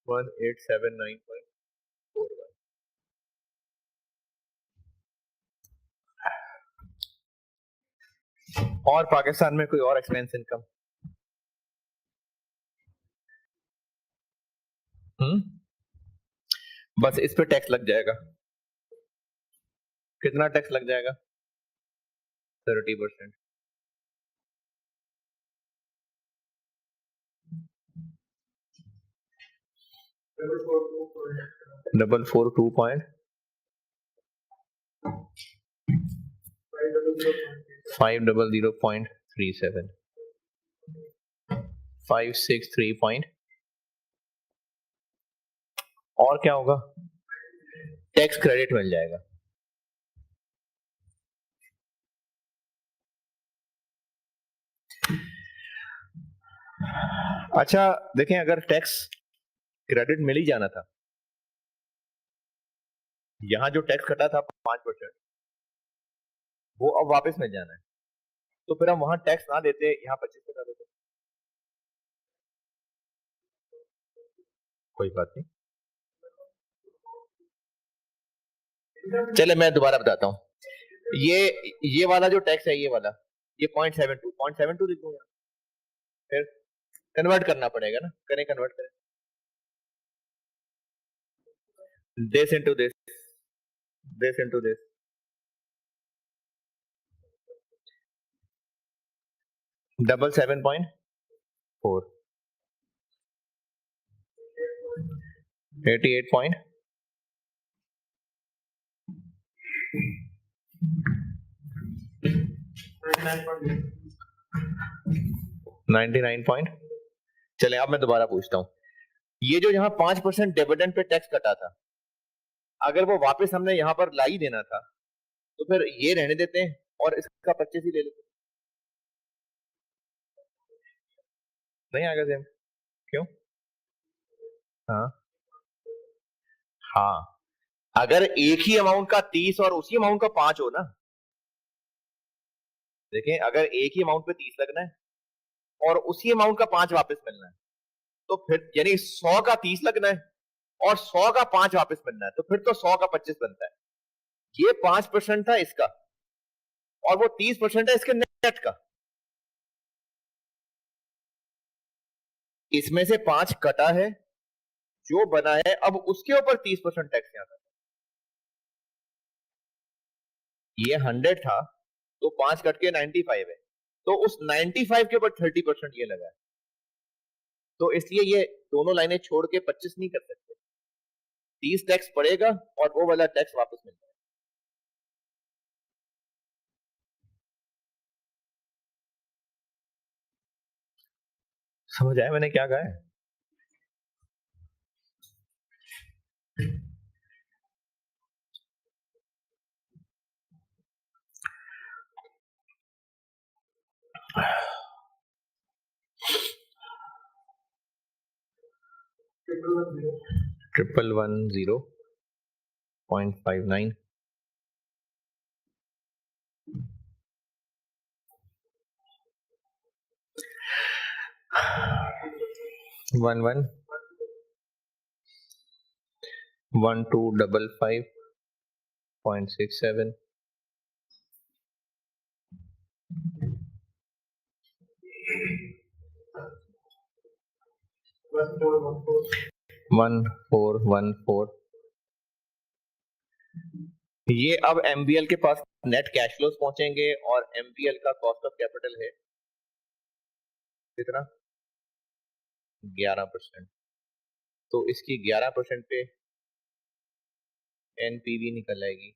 1879.41। और पाकिस्तान में कोई और एक्सपेंस इनकम? बस इस पे टैक्स लग जाएगा। कितना टैक्स लग जाएगा? 30%। 442 500.37, 563 पॉइंट। और क्या होगा? टैक्स क्रेडिट मिल जाएगा। अच्छा देखें, अगर टैक्स क्रेडिट मिल ही जाना था, यहां जो टैक्स कटा था 5%, वो अब वापस मिल जाना है, तो फिर हम वहां टैक्स ना देते, यहाँ 25 कटा देते। कोई बात नहीं, चले मैं दोबारा बताता हूँ। ये वाला जो टैक्स है, ये वाला, ये 0.72 लिख दूंगा। फिर कन्वर्ट करना पड़ेगा ना, करें कन्वर्ट करें। This into this, this into this, 7.4, 88 99 चले अब मैं दोबारा पूछता हूं, ये जो यहाँ 5% डिविडेंड पे टैक्स कटा था, अगर वो वापस हमने यहाँ पर ला ही देना था, तो फिर ये रहने देते हैं और इसका 25 ही ले लेते। नहीं आएगा सेम? क्यों? हाँ हाँ, अगर एक ही अमाउंट का 30 और उसी अमाउंट का 5 हो ना, देखें अगर एक ही अमाउंट पे 30 लगना है और उसी अमाउंट का 5 वापस मिलना है, तो फिर यानी 100 का 30 लगना है और 100 का 5 वापस मिलना है, तो फिर तो 100 का 25 बनता है। ये 5% था इसका और वो 30% है इसके नेट का। इसमें से 5 कटा है, जो बना है अब उसके ऊपर 30% टैक्स आता है। ये 100 था तो 5 कट के 95 है, तो उस 95 के ऊपर 30% ये लगा है, तो इसलिए ये दोनों लाइनें छोड़ के 25 नहीं कर सकते। 30 टैक्स पड़ेगा और वो वाला टैक्स वापस मिलता है। समझ आया मैंने क्या कहा है? ट्रिपल 110.59, 11 1255.67, $1,414। ये अब एमबीएल के पास नेट कैश फ्लोज पहुंचेंगे और एमबीएल का कॉस्ट ऑफ कैपिटल है कितना, 11%। तो इसकी 11% पे एनपीवी निकल आएगी।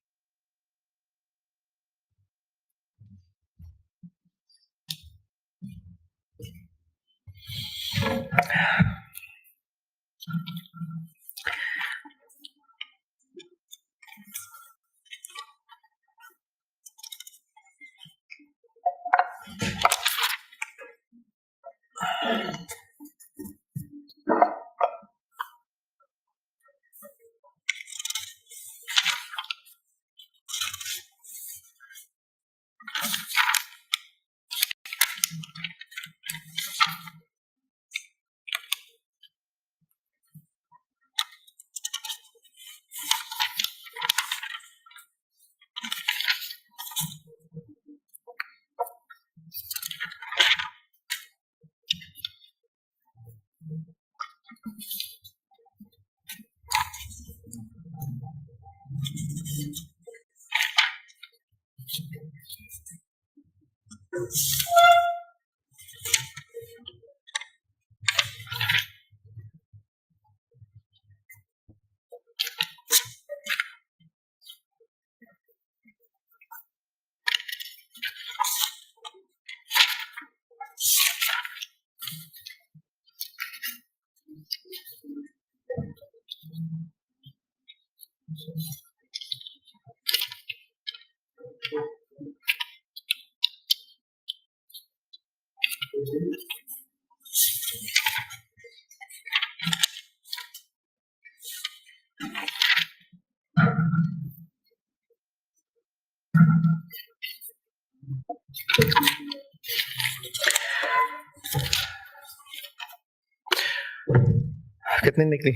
कितनी निकली?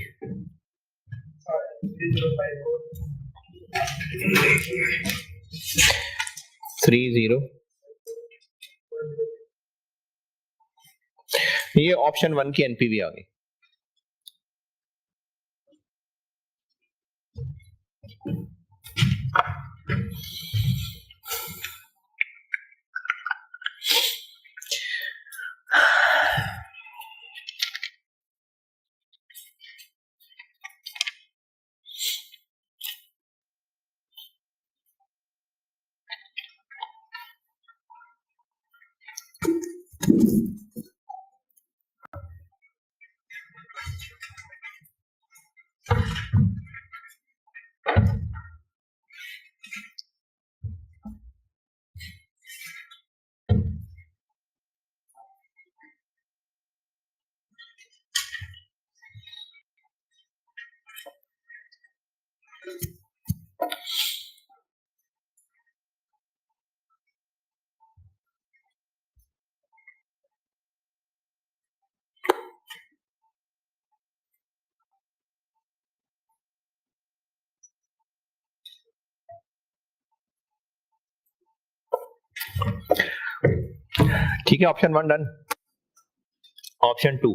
30। ये ऑप्शन 1 की एनपीवी आ गई। ठीक है, option 1 done. Option 2,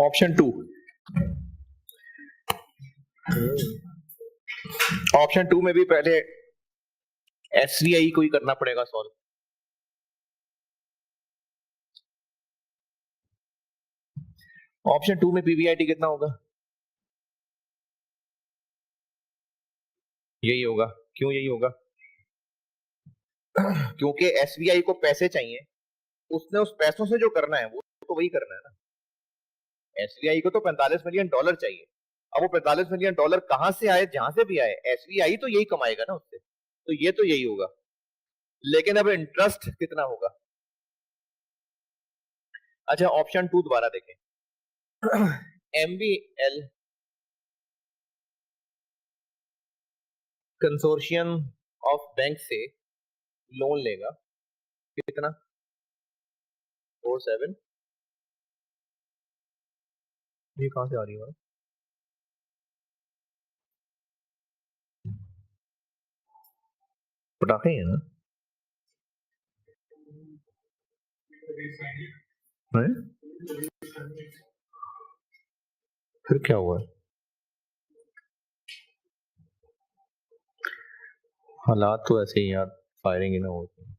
option 2, option 2 में भी पहले एसवीआई को ही करना पड़ेगा सॉल्व। ऑप्शन 2 में पीबीआईटी कितना होगा? यही होगा। क्यों यही होगा? क्योंकि एसबीआई को पैसे चाहिए, उसने उस पैसों से जो करना है वो तो वही करना है ना। एसबीआई को तो 45 मिलियन डॉलर चाहिए। अब वो 45 मिलियन डॉलर कहां से आए, जहां से भी आए, एसबीआई तो यही कमाएगा ना उससे, तो ये तो यही होगा। लेकिन अब इंटरेस्ट कितना होगा? अच्छा, ऑप्शन 2 दोबारा देखें। एमबीएल कंसोर्शियम ऑफ बैंक से लोन लेगा, कितना? 47। ये कहां से आ रही है? पटाखे हैं ना? हैं? फिर क्या हुआ? हालात तो ऐसे ही यार, फायरिंग ही ना होती है।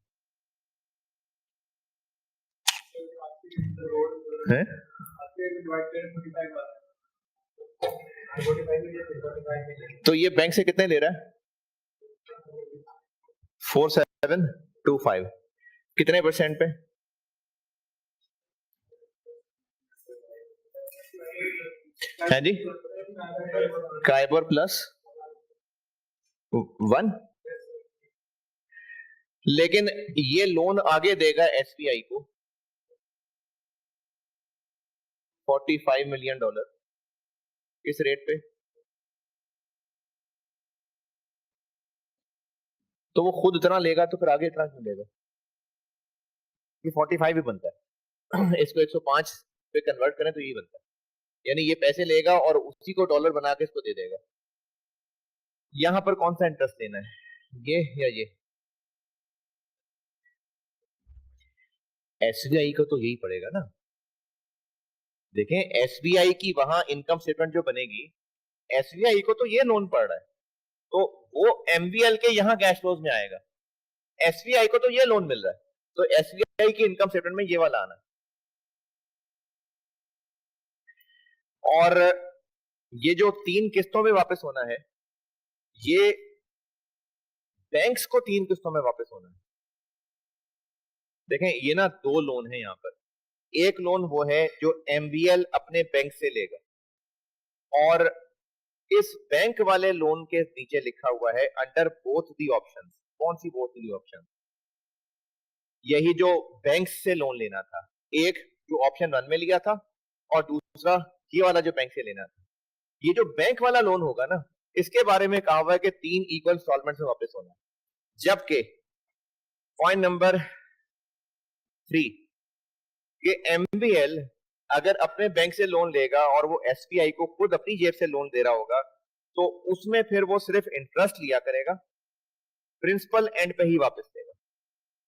तो ये बैंक से कितने ले रहा है? 4725। कितने परसेंट पे? है जी, काइबर प्लस 1। लेकिन ये लोन आगे देगा एसबीआई को 45 मिलियन डॉलर, किस रेट पे? तो वो खुद इतना लेगा तो फिर आगे इतना क्यों लेगा? ये 45 ही बनता है। इसको 105 पे कन्वर्ट करें तो यही बनता है। यानी ये पैसे लेगा और उसी को डॉलर बना के इसको दे देगा। यहां पर कौन सा इंटरेस्ट लेना है, ये या ये? एसबीआई को तो यही पड़ेगा ना। देखें, एसबीआई की वहां इनकम स्टेटमेंट जो बनेगी, एसबीआई को तो ये लोन पड़ रहा है, तो वो एमबीएल के यहाँ कैश फ्लोज में आएगा। एसबीआई को तो ये लोन मिल रहा है, तो एसबीआई की इनकम स्टेटमेंट में ये वाला आना। और ये जो 3 किस्तों में वापस होना है, ये बैंक्स को 3 किस्तों में वापस होना है। देखें, ये ना 2 लोन है यहाँ पर। एक लोन वो है जो एमबीएल अपने बैंक से लेगा, और इस बैंक वाले लोन के नीचे लिखा हुआ है अंडर बोथ दी ऑप्शन। कौन सी बोथ दी ऑप्शन? यही जो बैंक से लोन लेना था, एक जो ऑप्शन 1 में लिया था, और दूसरा ये वाला जो बैंक से लेना था। ये जो बैंक वाला लोन होगा ना, इसके बारे में कहा हुआ है कि 3 इक्वल इंस्टॉलमेंट में वापस होना है। जबकि पॉइंट नंबर 3, कि एमबीएल अगर अपने बैंक से लोन लेगा और वो एसबीआई को खुद अपनी जेब से लोन दे रहा होगा, तो उसमें फिर वो सिर्फ इंटरेस्ट लिया करेगा, प्रिंसिपल एंड पे ही वापस देगा।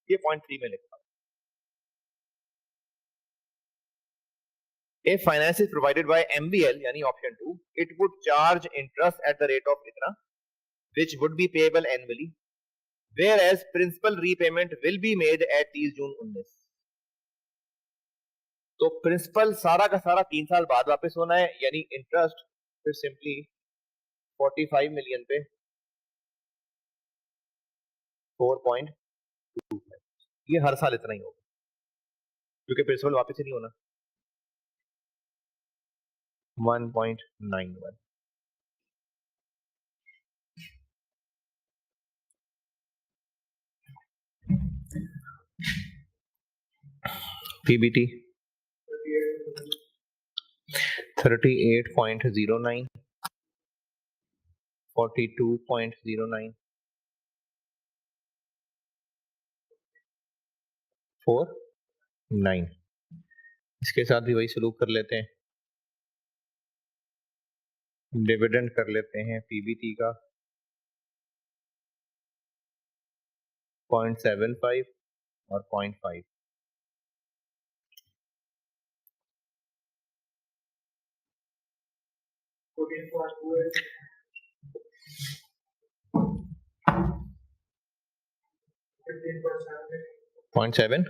ये पॉइंट 3 में लिखा। If finance is provided by MBL, यानी option 2, it would charge interest at the rate of इतना, which would be payable annually, whereas principal repayment will be made at 30 जून 19। तो प्रिंसिपल सारा का सारा 3 साल बाद वापस होना है, यानी इंटरेस्ट फिर सिंपली 45 मिलियन पे 4.25। ये हर साल इतना ही होगा, क्योंकि प्रिंसिपल वापस ही नहीं होना। 1.91। पीबीटी 38.09, 42.09, 4.9। इसके साथ भी वही सलूक कर लेते हैं, डिविडेंड कर लेते हैं पीबीटी का 0.75 और 0.5। .7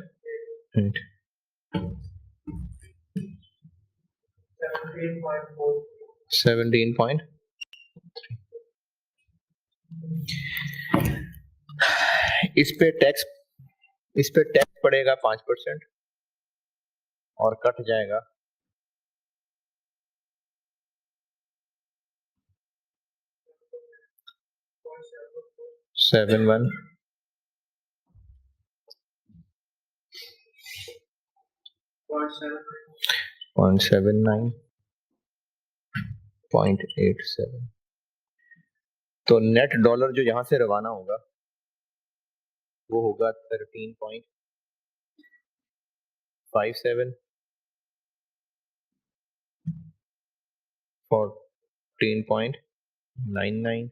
17 इस पे टैक्स पड़ेगा 5% और कट जाएगा 71 0.79 0.87। तो नेट डॉलर जो यहां से रवाना होगा वो होगा 13.57 14.99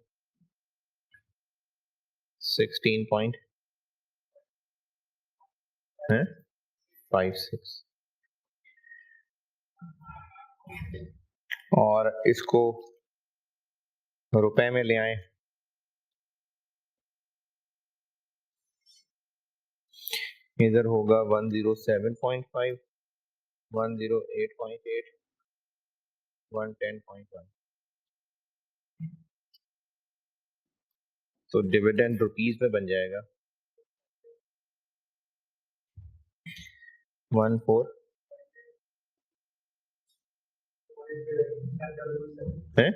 16.56 और इसको रुपए में ले आए, इधर होगा 107.5 108.8 110.1। तो डिविडेंड रुपीस में बन जाएगा 14 है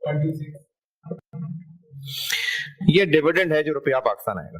26। ये डिविडेंड है जो रुपया पाकिस्तान आएगा।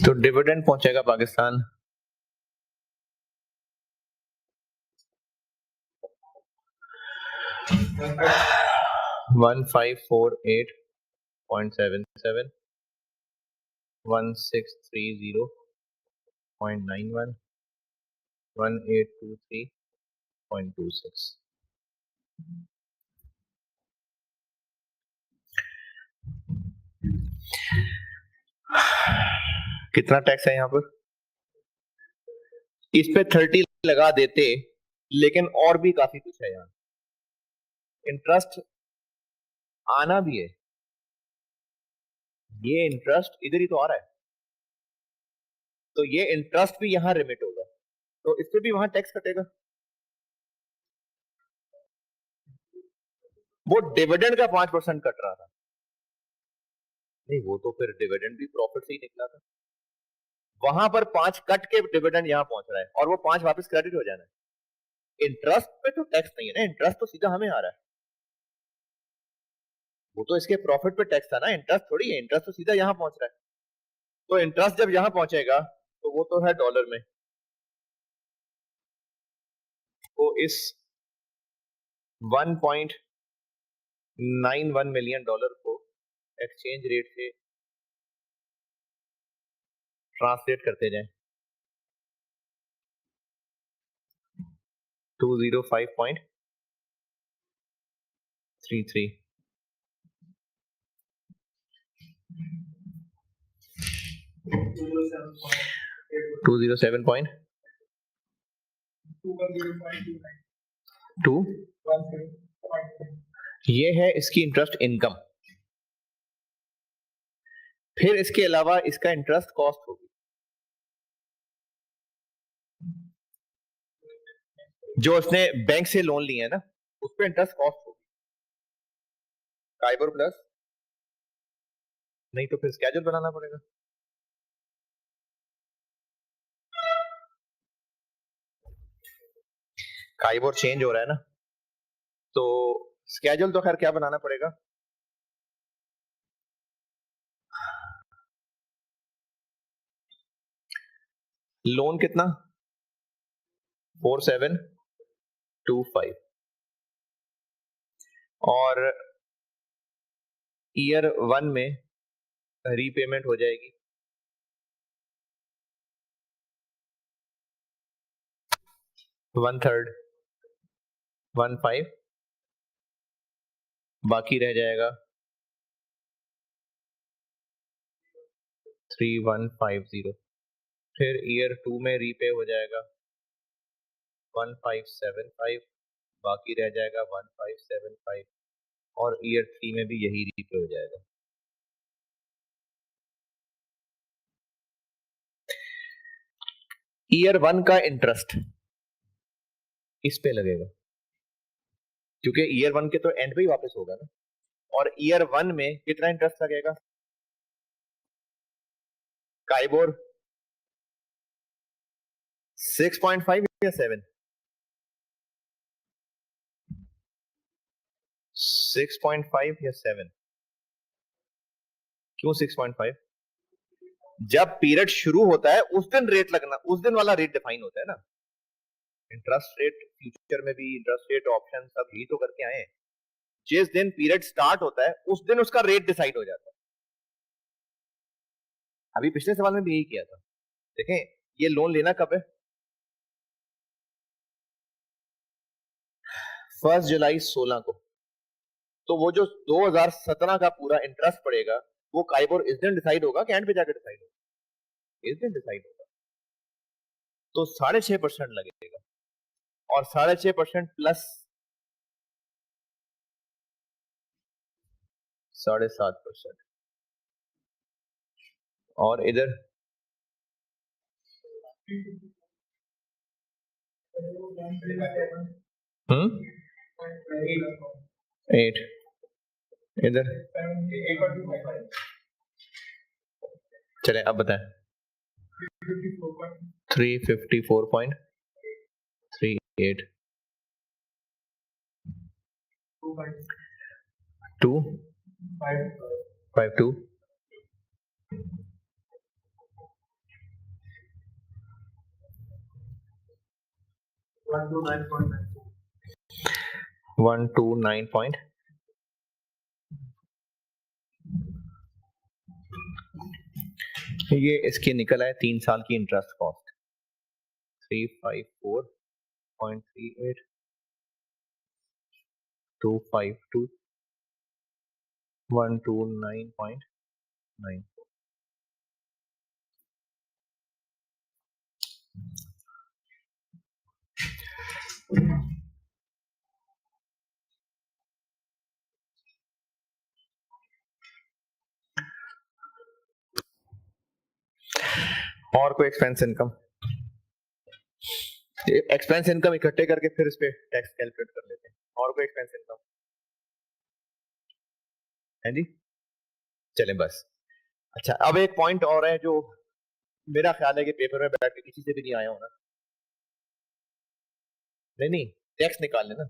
तो डिविडेंड पहुंचेगा पाकिस्तान 1548.77 1630.91 1823.26। कितना टैक्स है यहां पर? इस पे 30 लगा देते, लेकिन और भी काफी कुछ है यहाँ। इंटरेस्ट आना भी है, ये इंटरेस्ट इधर ही तो आ रहा है, तो ये इंटरेस्ट भी यहां रिमिट होगा, तो इस पे भी वहां टैक्स कटेगा। वो डिविडेंड का 5% कट रहा था, नहीं वो तो फिर डिविडेंड भी प्रॉफिट से ही निकला था। वहां पर 5 कट के डिविडेंड यहां पहुंच रहा है और वो 5 वापस क्रेडिट हो जाना है। इंटरेस्ट पे तो टैक्स नहीं है ना, इंटरेस्ट तो सीधा हमें आ रहा है, वो तो इसके प्रॉफिट पे टैक्स था ना, इंटरेस्ट थोड़ी है, इंटरेस्ट तो सीधा यहां पहुंच रहा है। तो इंटरेस्ट जब यहां पहुंचेगा तो वो तो है डॉलर में, तो इस 1.91 मिलियन डॉलर को एक्सचेंज रेट से ट्रांसलेट करते जाएं 205.33 207.2 ये है इसकी इंटरेस्ट इनकम। फिर इसके अलावा इसका इंटरेस्ट कॉस्ट होगी, जो उसने बैंक से लोन लिया है ना, उस पर इंटरेस्ट कॉस्ट होगी काइबर प्लस, नहीं तो फिर स्केड्यूल बनाना पड़ेगा। काइबोर चेंज हो रहा है ना, तो स्केड्यूल तो खैर क्या बनाना पड़ेगा, लोन कितना 4725 और ईयर 1 में रीपेमेंट हो जाएगी 1/3 15, बाकी रह जाएगा 3150। फिर ईयर 2 में रीपे हो जाएगा 1575, बाकी रह जाएगा 1575 और ईयर 3 में भी यही रीपे हो जाएगा। ईयर 1 का इंटरेस्ट इस पे लगेगा क्योंकि ईयर 1 के तो एंड पे ही वापस होगा ना, और ईयर 1 में कितना इंटरेस्ट लगेगा, काइबोर 6.5 या 7, 6.5 या 7, क्यों 6.5, जब पीरियड शुरू होता है उस दिन रेट लगना, उस दिन वाला रेट डिफाइन होता है ना, इंटरेस्ट रेट फ्यूचर में भी इंटरेस्ट रेट ऑप्शन सब ही तो करके आए हैं, जिस दिन पीरियड स्टार्ट होता है उस दिन उसका रेट डिसाइड हो जाता है। अभी पिछले सवाल में भी यही किया था, देखें ये लोन लेना कब है, 1 जुलाई 16 को, तो वो जो 2017 का पूरा इंटरेस्ट पड़ेगा वो काइबोर इस दिन डिसाइड होगा कि एंड पे जाकर डिसाइड होगा, इस दिन डिसाइड होगा, तो 6.5% लगेगा और 6.5% प्लस 7.5% और इधर हम्म 8, इधर चले अब बताएं 354.38 252 129. ये इसकी निकल आए 3 साल की इंटरेस्ट कॉस्ट 354.38 252 129.9। और कोई एक्सपेंस इनकम, एक्सपेंस इनकम इकट्ठे करके फिर इस पे टैक्स कैलकुलेट कर लेते हैं। और कोई एक्सपेंस इनकम है जी, चलें बस। अच्छा अब एक पॉइंट और है जो मेरा ख्याल है कि पेपर में बैठ के किसी से भी नहीं आया होना, नहीं नहीं टैक्स निकाल लेना,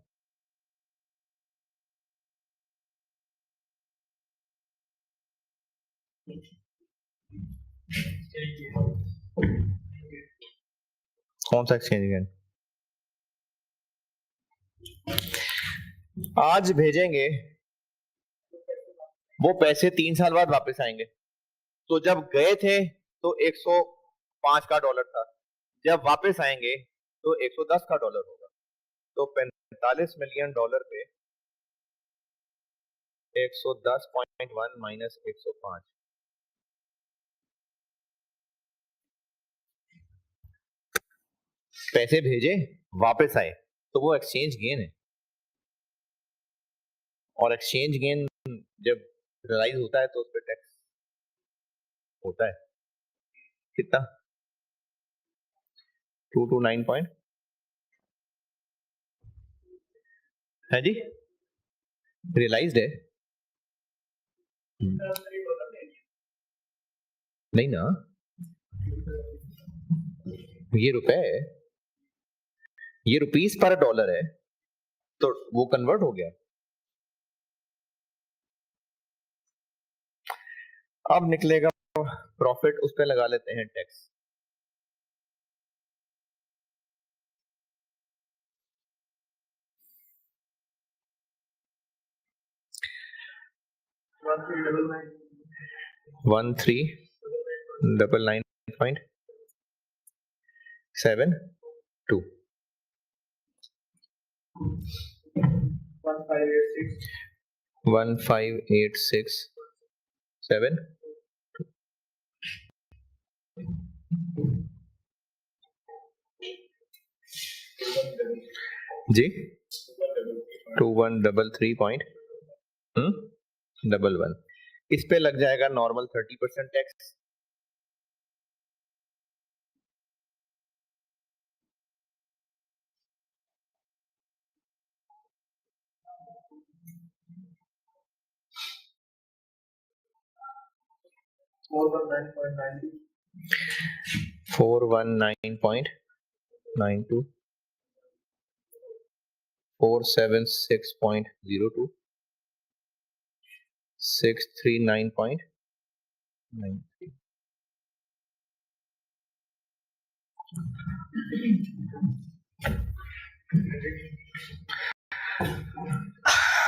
कौन सा एक्सचेंज आज भेजेंगे, वो पैसे 3 साल बाद वापस आएंगे, तो जब गए थे तो 105 का डॉलर था, जब वापस आएंगे तो 110 का डॉलर होगा, तो 45 मिलियन डॉलर पे 110.1 माइनस 105, पैसे भेजे वापस आए तो वो एक्सचेंज गेन है, और एक्सचेंज गेन जब रियलाइज होता है तो उस पर टैक्स होता है, कितना 229 पॉइंट है जी, रियलाइज्ड है नहीं ना, ये रुपए है ये रुपीस पर डॉलर है तो वो कन्वर्ट हो गया। अब निकलेगा प्रॉफिट, उस पर लगा लेते हैं टैक्स। वन थ्री डबल 9.72 1586.7 जी 2133.11 इस पे लग जाएगा normal 30% tax. Four one nine point 92 476.02 639.93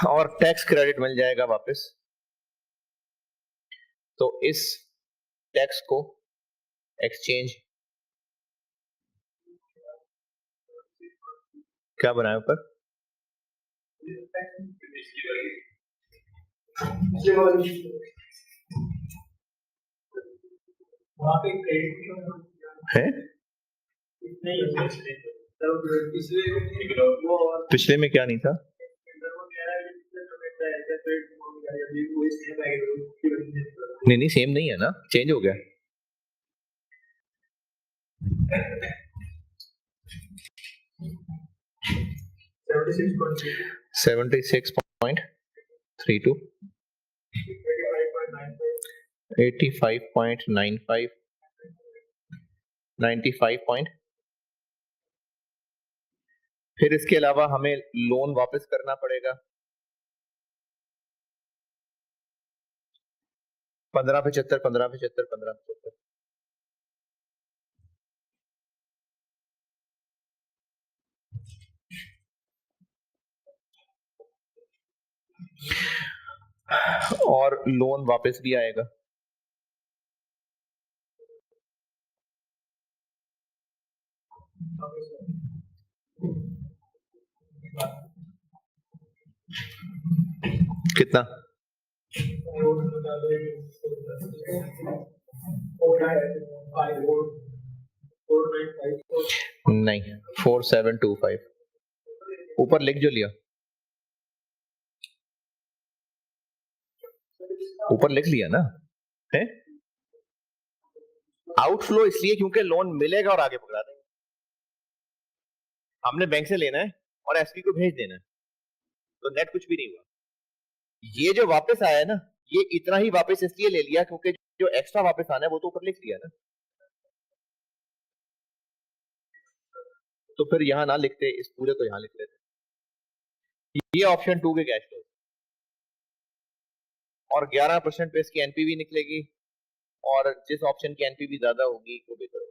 और टैक्स क्रेडिट मिल जाएगा वापस। तो इस टैक्स को एक्सचेंज क्या बनाया ऊपर, है पिछले में क्या नहीं था? नहीं सेम नहीं है ना, चेंज हो गया। $76.32 85.95 95 फिर इसके अलावा हमें लोन वापस करना पड़ेगा 1575 और लोन वापस भी आएगा। कितना? नहीं 4725 ऊपर लिख जो लिया, ऊपर लिख लिया ना है। आउटफ्लो इसलिए क्योंकि लोन मिलेगा और आगे पकड़ा देंगे। हमने बैंक से लेना है और एसपी को भेज देना है, तो नेट कुछ भी नहीं हुआ। ये जो वापस आया है ना, ये इतना ही वापस इसलिए ले लिया क्योंकि जो एक्स्ट्रा वापस आना है वो तो ऊपर लिख लिया ना। तो फिर यहां ना लिखते, इस पूरे को यहां लिख लेते। ये ऑप्शन 2 के कैश फ्लो और 11% पे इसकी एनपीवी निकलेगी और जिस ऑप्शन की एनपीवी ज्यादा होगी वो बेहतर होगा।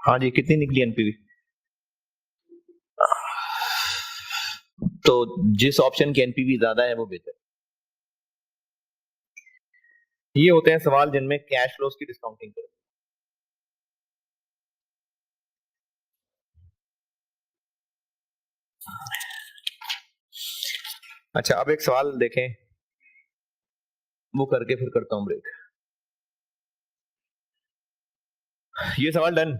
हाँ जी, कितनी निकली एनपीवी? तो जिस ऑप्शन की एनपीवी ज्यादा है वो बेहतर। ये होते हैं सवाल जिनमें कैश फ्लोस की डिस्काउंटिंग करें। अच्छा, अब एक सवाल देखें, वो करके फिर करता हूं ब्रेक। ये सवाल डन।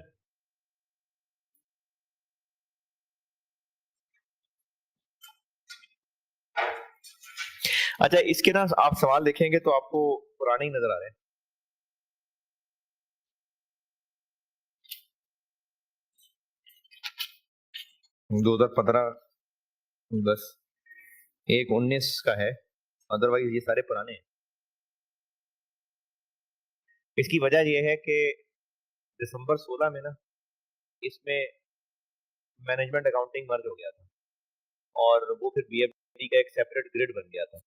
अच्छा, इसके ना आप सवाल देखेंगे तो आपको पुराने ही नजर आ रहे हैं। 2015, बस एक 19 का है, अदरवाइज ये सारे पुराने हैं। इसकी वजह यह है कि दिसंबर 16 में ना इसमें मैनेजमेंट अकाउंटिंग मर्ज हो गया था और वो फिर बीएफडी का एक सेपरेट ग्रिड बन गया था।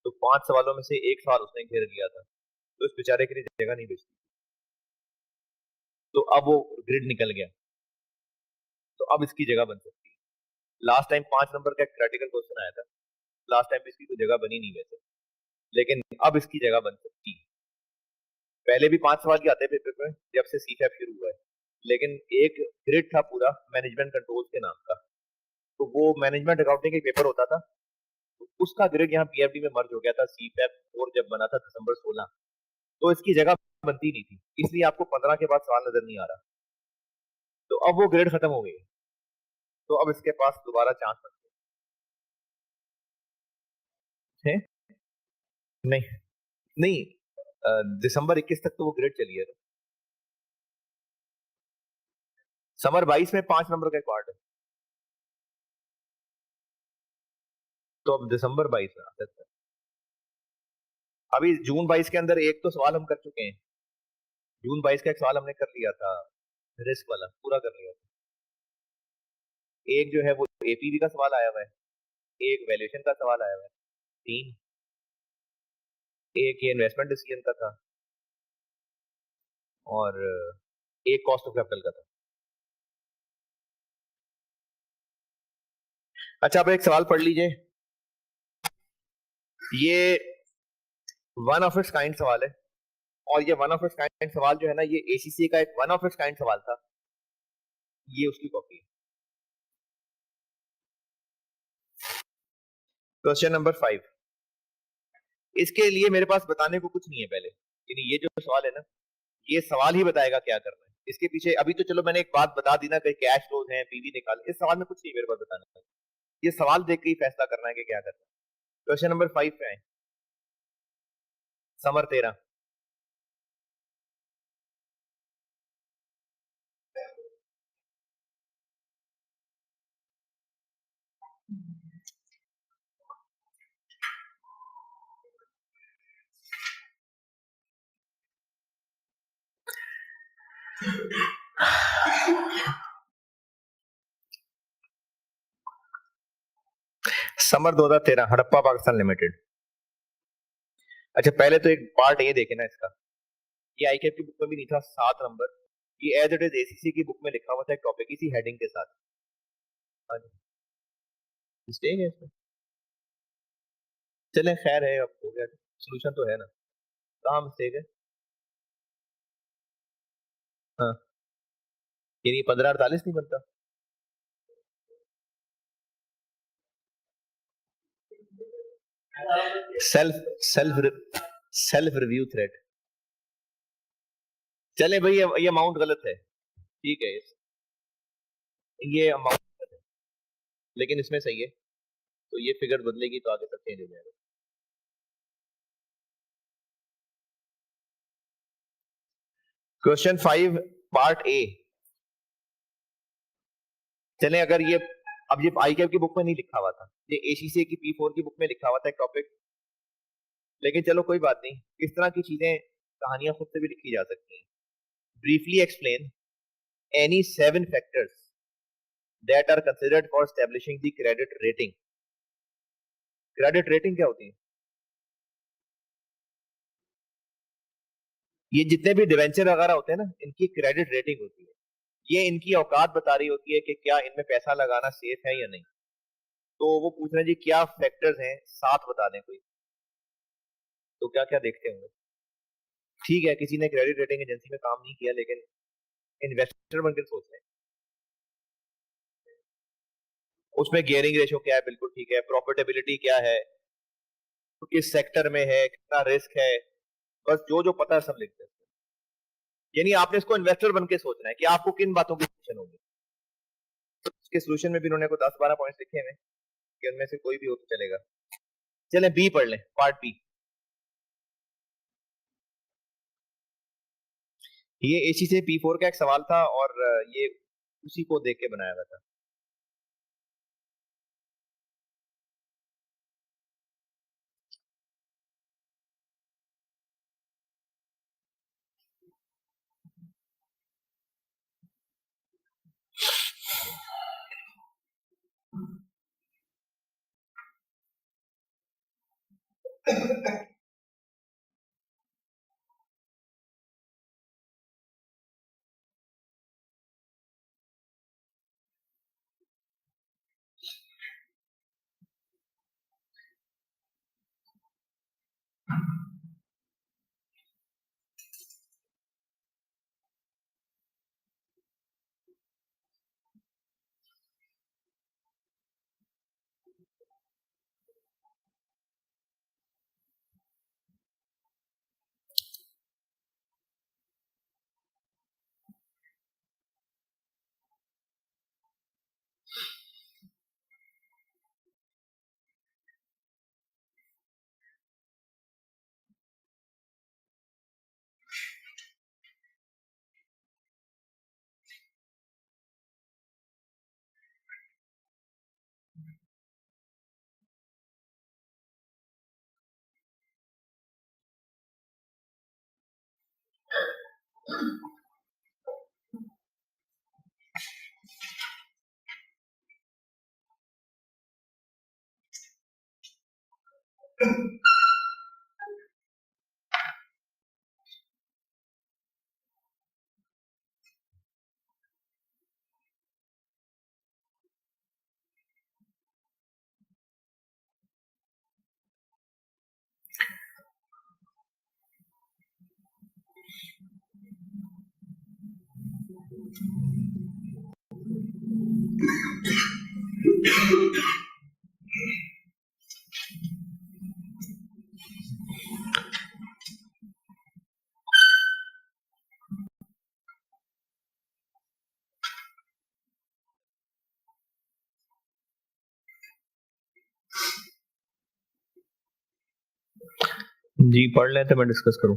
तो 5 सवालों में से एक सवाल उसने घेर लिया था, तो इस बेचारे के लिए जगह नहीं बची। तो अब वो ग्रिड निकल गया, तो अब इसकी जगह बन सकती है। लास्ट टाइम 5 नंबर का एक प्रैक्टिकल क्वेश्चन आया था, लास्ट टाइम इसकी कोई जगह बनी नहीं वैसे, लेकिन अब इसकी जगह बन सकती है। पहले भी 5 सवाल ही आते थे पेपर में जब से सीफैप शुरू हुआ है, लेकिन एक ग्रिड था पूरा मैनेजमेंट कंट्रोल के नाम का, तो वो मैनेजमेंट अकाउंटिंग का पेपर होता था, तो उसका ग्रिड यहाँ पीएफडी में मर्ज हो गया था सीफैप 4 जब बना था दिसंबर 16। तो इसकी जगह बनती नहीं थी, इसलिए आपको 15 के बाद सवाल नजर नहीं आ रहा। तो अब वो ग्रेड खत्म हो गई, तो अब इसके पास दोबारा चांस है। नहीं, नहीं, दिसंबर 21 तक तो वो ग्रेड चली है। समर 22 में 5 नंबर का एक पार्ट है, तो अब दिसंबर 22 में आ सकता है। अभी जून 22 के अंदर एक तो सवाल हम कर चुके हैं, जून 22 का एक सवाल हमने कर लिया था, रिस्क वाला पूरा कर लिया था। एक जो है वो एपीवी का सवाल आया हुआ है, एक वैल्यूएशन का सवाल आया हुआ है, 3, एक ये इन्वेस्टमेंट डिसीजन का था, और एक कॉस्ट ऑफ कैपिटल का था। अच्छा, अब एक सवाल पढ़ लीजिए, ये वन ऑफ इट्स काइंड सवाल है, और ये वन ऑफ इट्स काइंड सवाल जो है ना, ये एसीसी का एक वन ऑफ इट्स काइंड सवाल था, ये उसकी कॉपी है। क्वेश्चन नंबर 5, इसके लिए मेरे पास बताने को कुछ नहीं है पहले, यानी ये जो सवाल है ना, ये सवाल ही बताएगा क्या करना है। इसके पीछे अभी तो चलो मैंने एक बात बता दी ना कि कैश फ्लोज हैं, पीवी निकाल, इस सवाल में कुछ नहीं मेरे पास बताना है, ये सवाल देख के ही फैसला करना है कि क्या करना है। क्वेश्चन नंबर 5 पे आए, summer 13। Summer 2013, Harappa Pakistan limited. अच्छा, पहले तो एक पार्ट ये देखे ना इसका, ये आईकेएप की बुक में भी नहीं था, 7 नंबर, ये एज इट इज एसीसी की बुक में लिखा हुआ था एक टॉपिक इसी हेडिंग के साथ। हाँ जी, मिस्टेक है इसमें, चले खैर है, अब हो गया, सोल्यूशन तो है ना। कहाँ मिस्टेक है? हाँ, यानी 1548 नहीं बनता? Self self self review thread. चले भाई, ये अमाउंट गलत है, ठीक है, ये अमाउंट, लेकिन इसमें सही है, तो ये फिगर बदलेगी तो आगे तक चेंज हो जाएगा। क्वेश्चन 5 पार्ट ए, चले अगर ये, अब ये आईकेएप की बुक में नहीं लिखा हुआ था, ये एसीसी की P4 की बुक में लिखा हुआ था एक टॉपिक, लेकिन चलो कोई बात नहीं, इस तरह की चीजें, कहानियां खुद से भी लिखी जा सकती हैं। Briefly explain any 7 factors that are considered for establishing the credit rating. Credit rating क्या होती है? ये जितने भी डिवेंचर वगैरह होते हैं ना, इनकी क्रेडिट रेटिंग होती है। ये इनकी औकात बता रही होती है कि क्या इनमें पैसा लगाना सेफ है या नहीं। तो वो पूछ रहे हैं जी क्या फैक्टर्स हैं, 7 बता दें कोई। तो क्या क्या देखते होंगे। ठीक है, किसी ने क्रेडिट रेटिंग एजेंसी में काम नहीं किया, लेकिन इन्वेस्टर बनकर सोच रहे हैं। उसमें गियरिंग रेशो क्या है, बिल्कुल ठीक है। प्रॉफिटेबिलिटी क्या है, तो किस सेक्टर में है, कितना रिस्क है, बस जो जो पता है सब लिखते हैं। यानी आपने इसको इन्वेस्टर बन के सोचना है कि आपको किन बातों की टेंशन होगी। तो इसके सोल्यूशन में भी उन्होंने को 10-12 पॉइंट्स लिखे हैं कि उनमें से कोई भी हो तो चलेगा। चलें बी पढ़ लें, पार्ट बी। ये एसी से P4 का एक सवाल था और ये उसी को देख के बनाया गया था। जी पढ़ लें तो मैं डिस्कस करूं।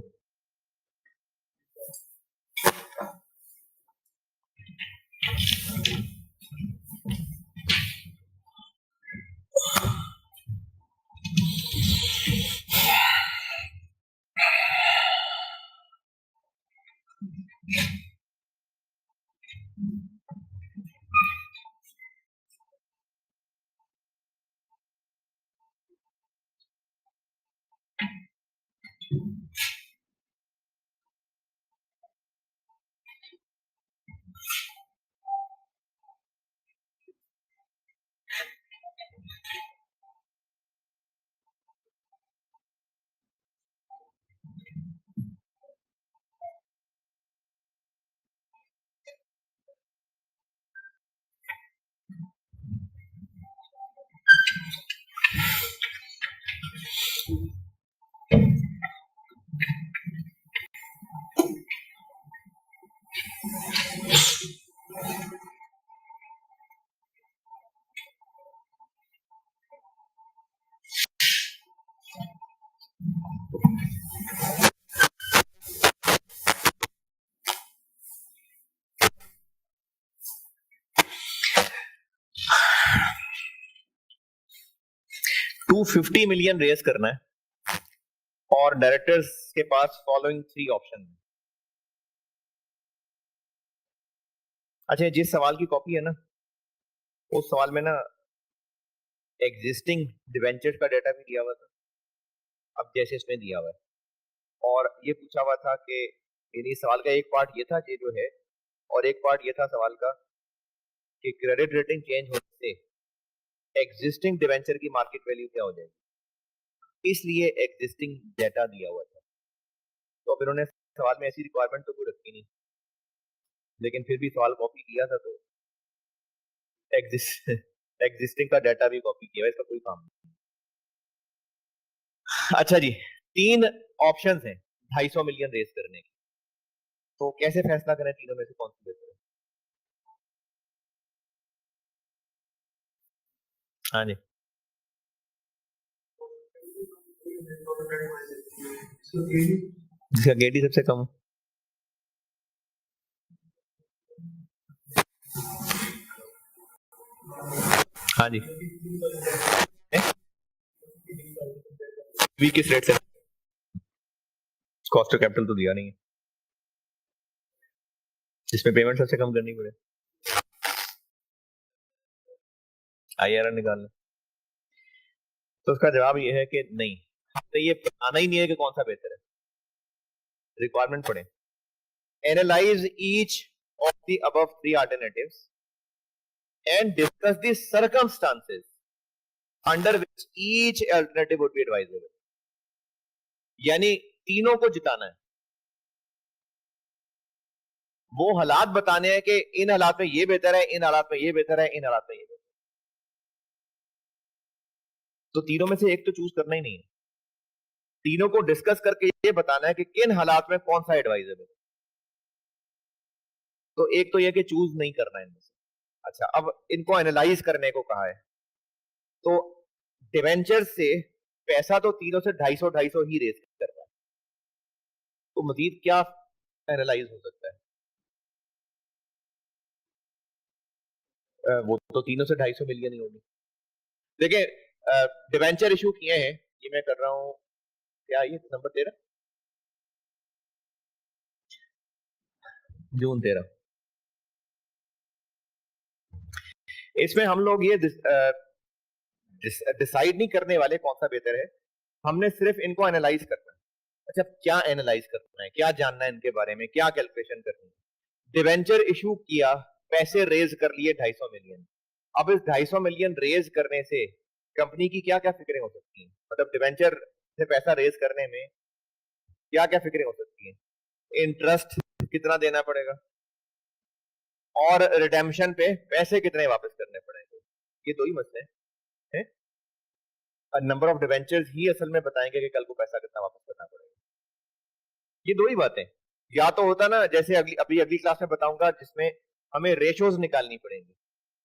$250 मिलियन रेज करना है और डायरेक्टर्स के पास फॉलोइंग 3 ऑप्शन है। अच्छा, जिस सवाल की कॉपी है ना, उस सवाल में ना एग्जिस्टिंग डिवेंचर्स का डेटा भी दिया हुआ था, अब जैसे इसमें दिया हुआ है। और ये पूछा हुआ था कि यानी सवाल का एक पार्ट ये था कि जो है और एक पार्ट ये था सवाल का कि क्रेडिट रेटिंग चेंज होने से एग्जिस्टिंग डिवेंचर की मार्केट वैल्यू क्या हो जाएगी, इसलिए एग्जिस्टिंग डेटा दिया हुआ था। तो अब इन्होंने सवाल में ऐसी रिक्वायरमेंट तो कोई रखी नहीं, लेकिन फिर भी सवाल कॉपी किया था तो एग्जिस्टिंग का डाटा भी कॉपी किया, इसका कोई काम नहीं। अच्छा जी, 3 ऑप्शंस हैं 250 मिलियन रेस करने के, तो कैसे फैसला करें तीनों में से कौन सी बेहतर है? हाँ जी, जिसका गेडी सबसे कम हो। हाँ जी, वी किस रेट से? कॉस्ट ऑफ कैपिटल तो दिया नहीं है, जिसमें पेमेंट सबसे कम करनी पड़े, IRR निकालना। तो उसका जवाब ये है कि नहीं, हमने ये बताना ही नहीं है कि कौन सा बेहतर है, रिक्वायरमेंट पढ़े। Analyse each of the above 3 alternatives and discuss the circumstances under which each alternative would be advisable. यानी तीनों को जिताना है, वो हालात बताने हैं कि इन हालात में ये बेहतर है, इन हालात में ये बेहतर है, इन हालात में ये बेहतर है। तो तीनों में से एक तो चूज करना ही नहीं है, तीनों को डिस्कस करके ये बताना है कि किन हालात में कौन सा एडवाइजेबल है। तो एक तो ये कि चूज नहीं करना है इनमें से। अच्छा, अब इनको एनालाइज करने को कहा है, तो डिवेंचर से पैसा तो तीनों से 250 ही रेस करता है, तो मजीद क्या एनालाइज हो सकता है? वो तो तीनों से 250 मिलियन ही होगी। देखिए, डिवेंचर इशू किए हैं, ये मैं कर रहा हूं, क्या ये नंबर 13, जून 13। इसमें हम लोग ये डिसाइड नहीं करने वाले कौन सा बेहतर है, हमने सिर्फ इनको एनालाइज करना है। अच्छा, क्या एनालाइज करना है, क्या जानना है इनके बारे में, क्या कैलकुलेशन करनी है? डिवेंचर इशू किया, पैसे रेज कर लिए 250 मिलियन। अब इस 250 मिलियन रेज करने से कंपनी की क्या क्या फिक्रें हो सकती हैं, मतलब डिवेंचर से पैसा रेज करने में क्या क्या फिक्रें हो सकती हैं? इंटरेस्ट कितना देना पड़ेगा, और रिडेम्पशन पे पैसे कितने वापस करने पड़ेंगे, ये दो ही मसले हैं। नंबर ऑफ डिवेंचर्स ही असल में बताएंगे कि कल को पैसा कितना वापस करना पड़ेगा, ये दो ही बातें। या तो होता ना, जैसे अगली क्लास में बताऊंगा, जिसमें हमें रेशोज निकालनी पड़ेंगी,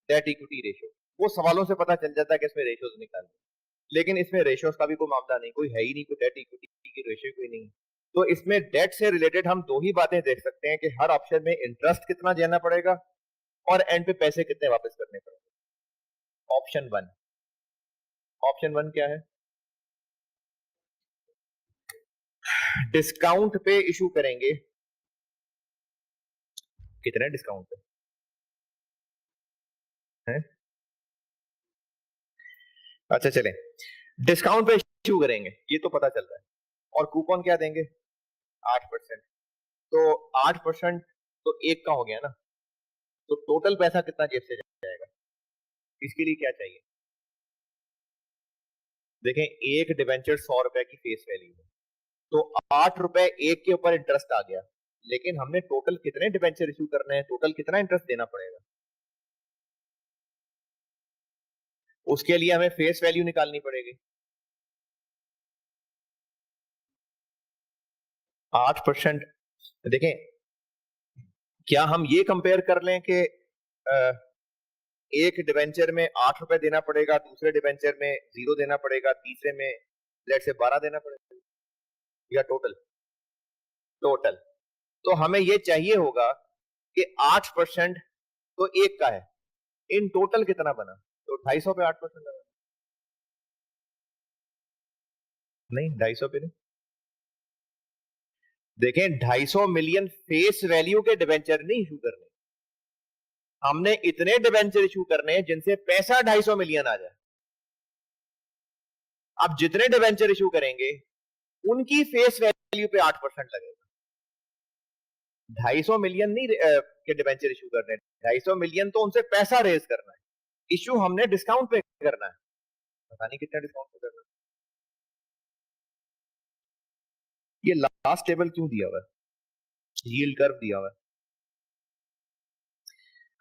डेट इक्विटी रेशो, वो सवालों से पता चल जाता है कि इसमें रेशोज निकालनी, लेकिन इसमें रेशोज का भी कोई मामला नहीं, कोई है ही नहीं, कोई डेट इक्विटी की रेशो कोई नहीं। तो इसमें डेट से रिलेटेड हम दो ही बातें देख सकते हैं कि हर ऑप्शन में इंटरेस्ट कितना देना पड़ेगा और एंड पे पैसे कितने वापस करने पड़ेंगे। ऑप्शन वन, ऑप्शन वन क्या है? डिस्काउंट पे इशू करेंगे, कितने डिस्काउंट पे है? अच्छा चले, डिस्काउंट पे इशू करेंगे, ये तो पता चल रहा है, और कूपन क्या देंगे? 8%। तो 8% तो एक का हो गया ना, तो टोटल पैसा कितना जेब से जाएगा? इसके लिए क्या चाहिए? देखें, एक डिवेंचर 100 रुपए की फेस वैल्यू है, तो 8 रुपए एक के ऊपर इंटरेस्ट आ गया, लेकिन हमने टोटल कितने डिवेंचर इशू करने हैं, टोटल कितना इंटरेस्ट देना पड़ेगा, उसके लिए हमें फेस वैल्यू निकालनी पड़ेगी। 8%, देखें, क्या हम ये कंपेयर कर लें कि एक डिवेंचर में 8 रुपए देना पड़ेगा, दूसरे डिवेंचर में 0 देना पड़ेगा, तीसरे में लेट से 12 देना पड़ेगा, या टोटल? टोटल। तो हमें ये चाहिए होगा कि 8% तो एक का है, इन टोटल कितना बना, तो 250 पे 8% लगा। नहीं, 250 पे नहीं। देखें, 250 मिलियन फेस वैल्यू के डिवेंचर नहीं इशू करने, हमने इतने डिवेंचर इशू करने हैं जिनसे पैसा 250 मिलियन आ जाए। अब जितने डिवेंचर इशू करेंगे उनकी फेस वैल्यू पे 8% लगेगा, 250 मिलियन नहीं के डिबेंचर इशू करने हैं, 250 मिलियन तो उनसे पैसा रेज करना है, इशू हमने डिस्काउंट पे करना है, पता नहीं कितना डिस्काउंट पे करना है। ये लास्ट टेबल क्यों दिया हुआ है, यील्ड कर्व दिया हुआ है।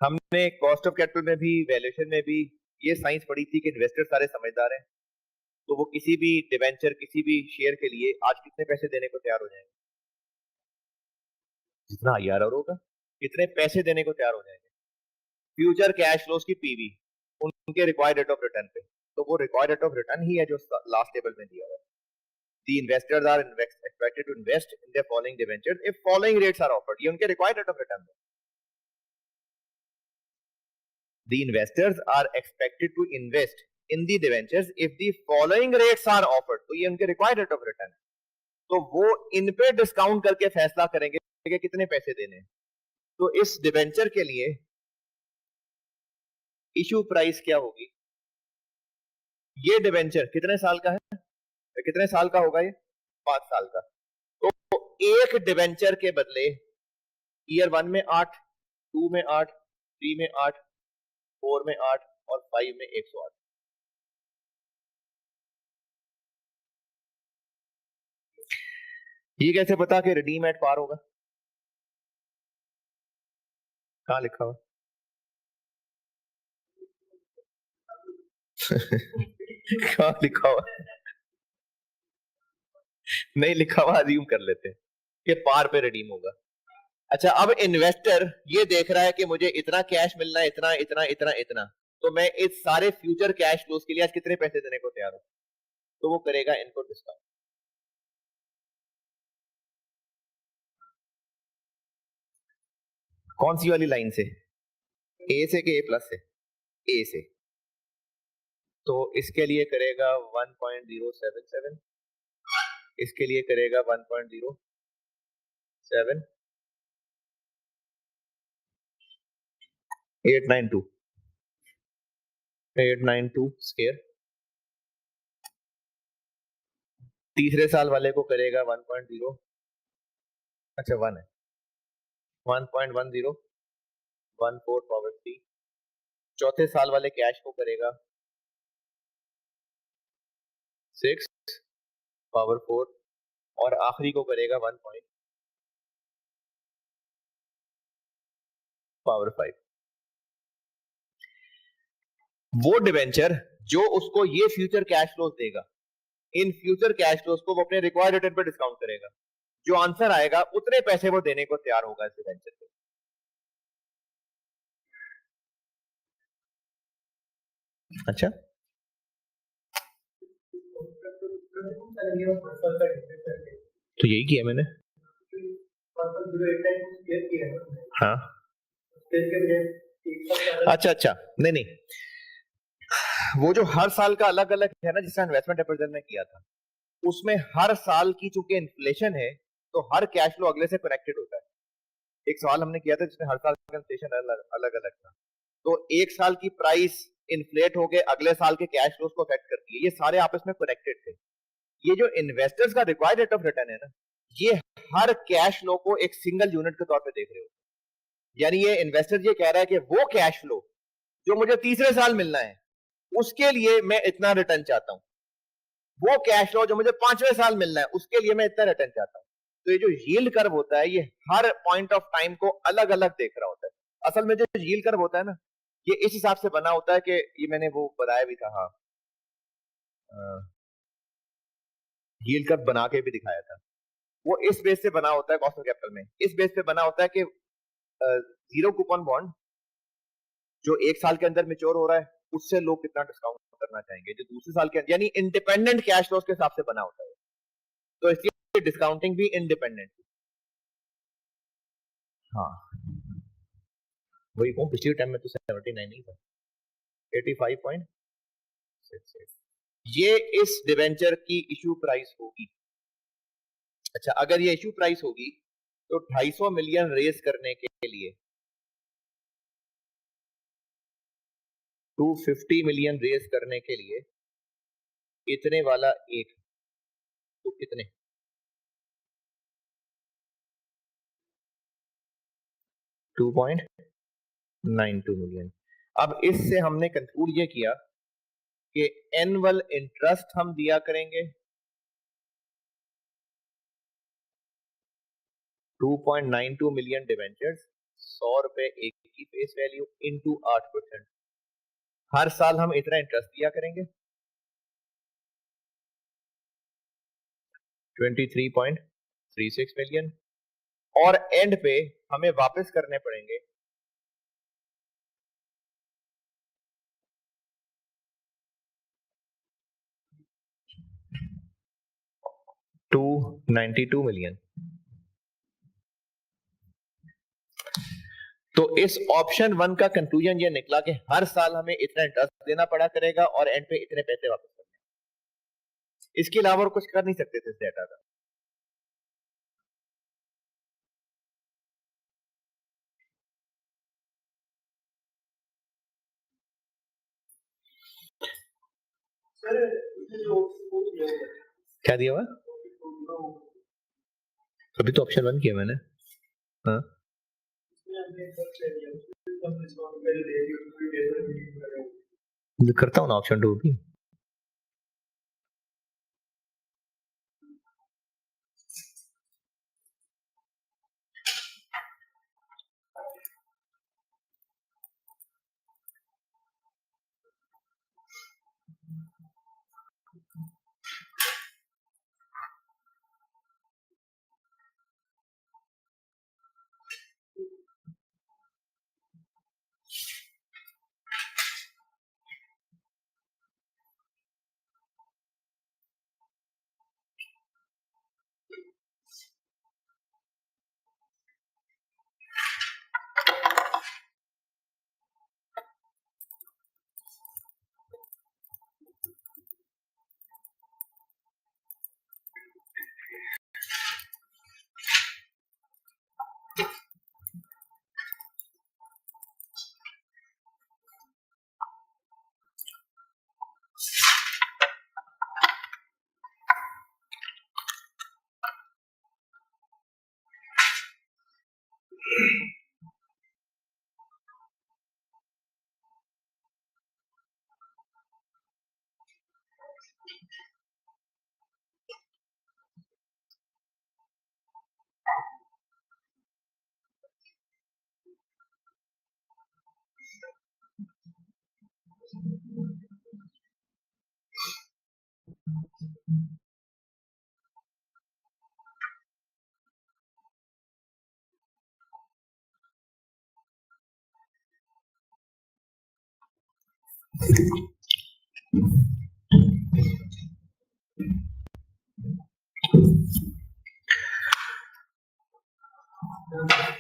हमने कॉस्ट ऑफ कैपिटल में भी, वैल्यूएशन में भी ये साइंस पढ़ी थी कि इन्वेस्टर सारे समझदार हैं, तो वो किसी भी डिबेंचर, किसी भी शेयर के लिए आज कितने पैसे देने को तैयार हो जाएंगे, जितना IRR होगा कितने पैसे देने को तैयार हो जाएंगे। फ्यूचर कैश फ्लोज की पीवी, उनके रिक्वायर्ड रेट ऑफ रिटर्न पे, तो वो रिक्वायर्ड रेट ऑफ रिटर्न ही है जो लास्ट टेबल में दिया हुआ है। The investors are expected to invest in their following debentures if following rates are offered. ये उनके required rate of return है। The investors are expected to invest in the debentures if the following rates are offered. तो ये उनके required rate of return है। तो वो इन पे डिस्काउंट करके फैसला करेंगे कि कितने पैसे देने हैं। तो इस डिबेंचर के लिए इशू प्राइस क्या होगी, ये डिबेंचर कितने साल का है, कितने साल का होगा ये, 5 साल का। तो एक डिबेंचर के बदले ईयर 1 में 8, 2 में 8, 3 में 8, 4 में 8 और 5 में 108। ये कैसे पता कि रिडीम एट पार होगा, कहां लिखा हुआ कहां लिखा हुआ, नहीं लिखा हुआ, अज्यूम कर लेते हैं कि पार पे रिडीम होगा। अच्छा, अब इन्वेस्टर ये देख रहा है कि मुझे इतना कैश मिलना है, इतना इतना इतना इतना, तो मैं इस सारे फ्यूचर कैश फ्लोज के लिए आज कितने पैसे देने को तैयार हूं, तो वो करेगा इनको डिस्काउंट। कौन सी वाली लाइन से, ए से कि ए प्लस से, ए से, तो इसके लिए करेगा 1.077, इसके लिए करेगा 1.07, 892, 892 स्केयर। तीसरे साल वाले को करेगा 1.0, अच्छा 1 है, 1.1014 पावर 3। चौथे साल वाले कैश को करेगा 6 पावर 4 और आखिरी को करेगा 1 पावर 5। वो डिवेंचर जो उसको ये फ्यूचर कैश फ्लोज देगा, इन फ्यूचर कैश फ्लोज को वो अपने रिक्वायर्ड रिटर्न पर डिस्काउंट करेगा, जो आंसर आएगा उतने पैसे वो देने को तैयार होगा इस डिवेंचर पे। अच्छा, तो यही किया मैंने, हाँ, अच्छा अच्छा, नहीं नहीं, वो जो हर साल का अलग अलग है ना, जिसका इन्वेस्टमेंट रिप्रेजेंट ने किया था, उसमें हर साल की चूंकि इन्फ्लेशन है, तो हर कैश फ्लो अगले से कनेक्टेड होता है। एक सवाल हमने किया था जिसमें हर साल का इन्फ्लेशन अलग अलग था, तो एक साल की प्राइस इन्फ्लेट होके अगले साल के कैश फ्लोज को अफेक्ट करती है, ये सारे आपस में कनेक्टेड थे। ये जो इन्वेस्टर्स का रिक्वायर्ड रेट ऑफ रिटर्न है ना, ये हर कैश फ्लो को एक सिंगल यूनिट के तौर पे देख रहे हो, यानी ये इन्वेस्टर ये कह रहा है कि वो कैश फ्लो जो मुझे तीसरे साल मिलना है उसके लिए मैं इतना रिटर्न चाहता हूं, वो कैश फ्लो जो मुझे 5वें साल मिलना है उसके लिए मैं इतना रिटर्न चाहता हूं। तो ये जो यील्ड कर्व होता है, ये हर पॉइंट ऑफ टाइम को अलग अलग देख रहा होता है। असल में जो यील्ड कर्व होता है ना, ये इस हिसाब से बना होता है कि ये मैंने वो बताया भी था, हाँ, यील्ड कर्व बना के भी दिखाया था। वो इस बेस से बना होता है, कॉस्ट ऑफ कैपिटल में इस बेस पे बना होता है कि जीरो कूपन बॉन्ड जो 1 साल के अंदर मेच्योर हो रहा है, उससे लोग कितना डिस्काउंट करना चाहेंगे जो दूसरे साल के अंदर, यानी इंडिपेंडेंट कैश फ्लोज के हिसाब से बना होता है, तो इसलिए डिस्काउंटिंग भी इंडिपेंडेंट। हाँ, वही कहूँ, पिछले टाइम में तो 79 नहीं था, 85.68। ये इस डिवेंचर की इशू प्राइस होगी। अच्छा, अगर ये इशू प्राइस होगी तो 250 मिलियन रेज करने के लिए, 250 मिलियन रेज करने के लिए इतने वाला एक, तो कितने, 2.92 मिलियन। अब इससे हमने कंक्लूड ये किया कि एनुअल इंटरेस्ट हम दिया करेंगे 2.92 मिलियन डिवेंचर्स, 100 रुपए एक की फेस वैल्यू इंटू 8%। हर साल हम इतना इंटरेस्ट दिया करेंगे 23.36 मिलियन, और एंड पे हमें वापस करने पड़ेंगे 292 मिलियन। तो इस ऑप्शन 1 का कंक्लूजन ये निकला कि हर साल हमें इतना इंटरेस्ट देना पड़ा करेगा और एंड पे इतने पैसे वापस करने। इसके अलावा और कुछ कर नहीं सकते थे इस डेटा का। क्या दिया हुआ? अभी तो ऑप्शन 1 किया मैंने। हाँ, करता हूँ ना ऑप्शन 2 भी।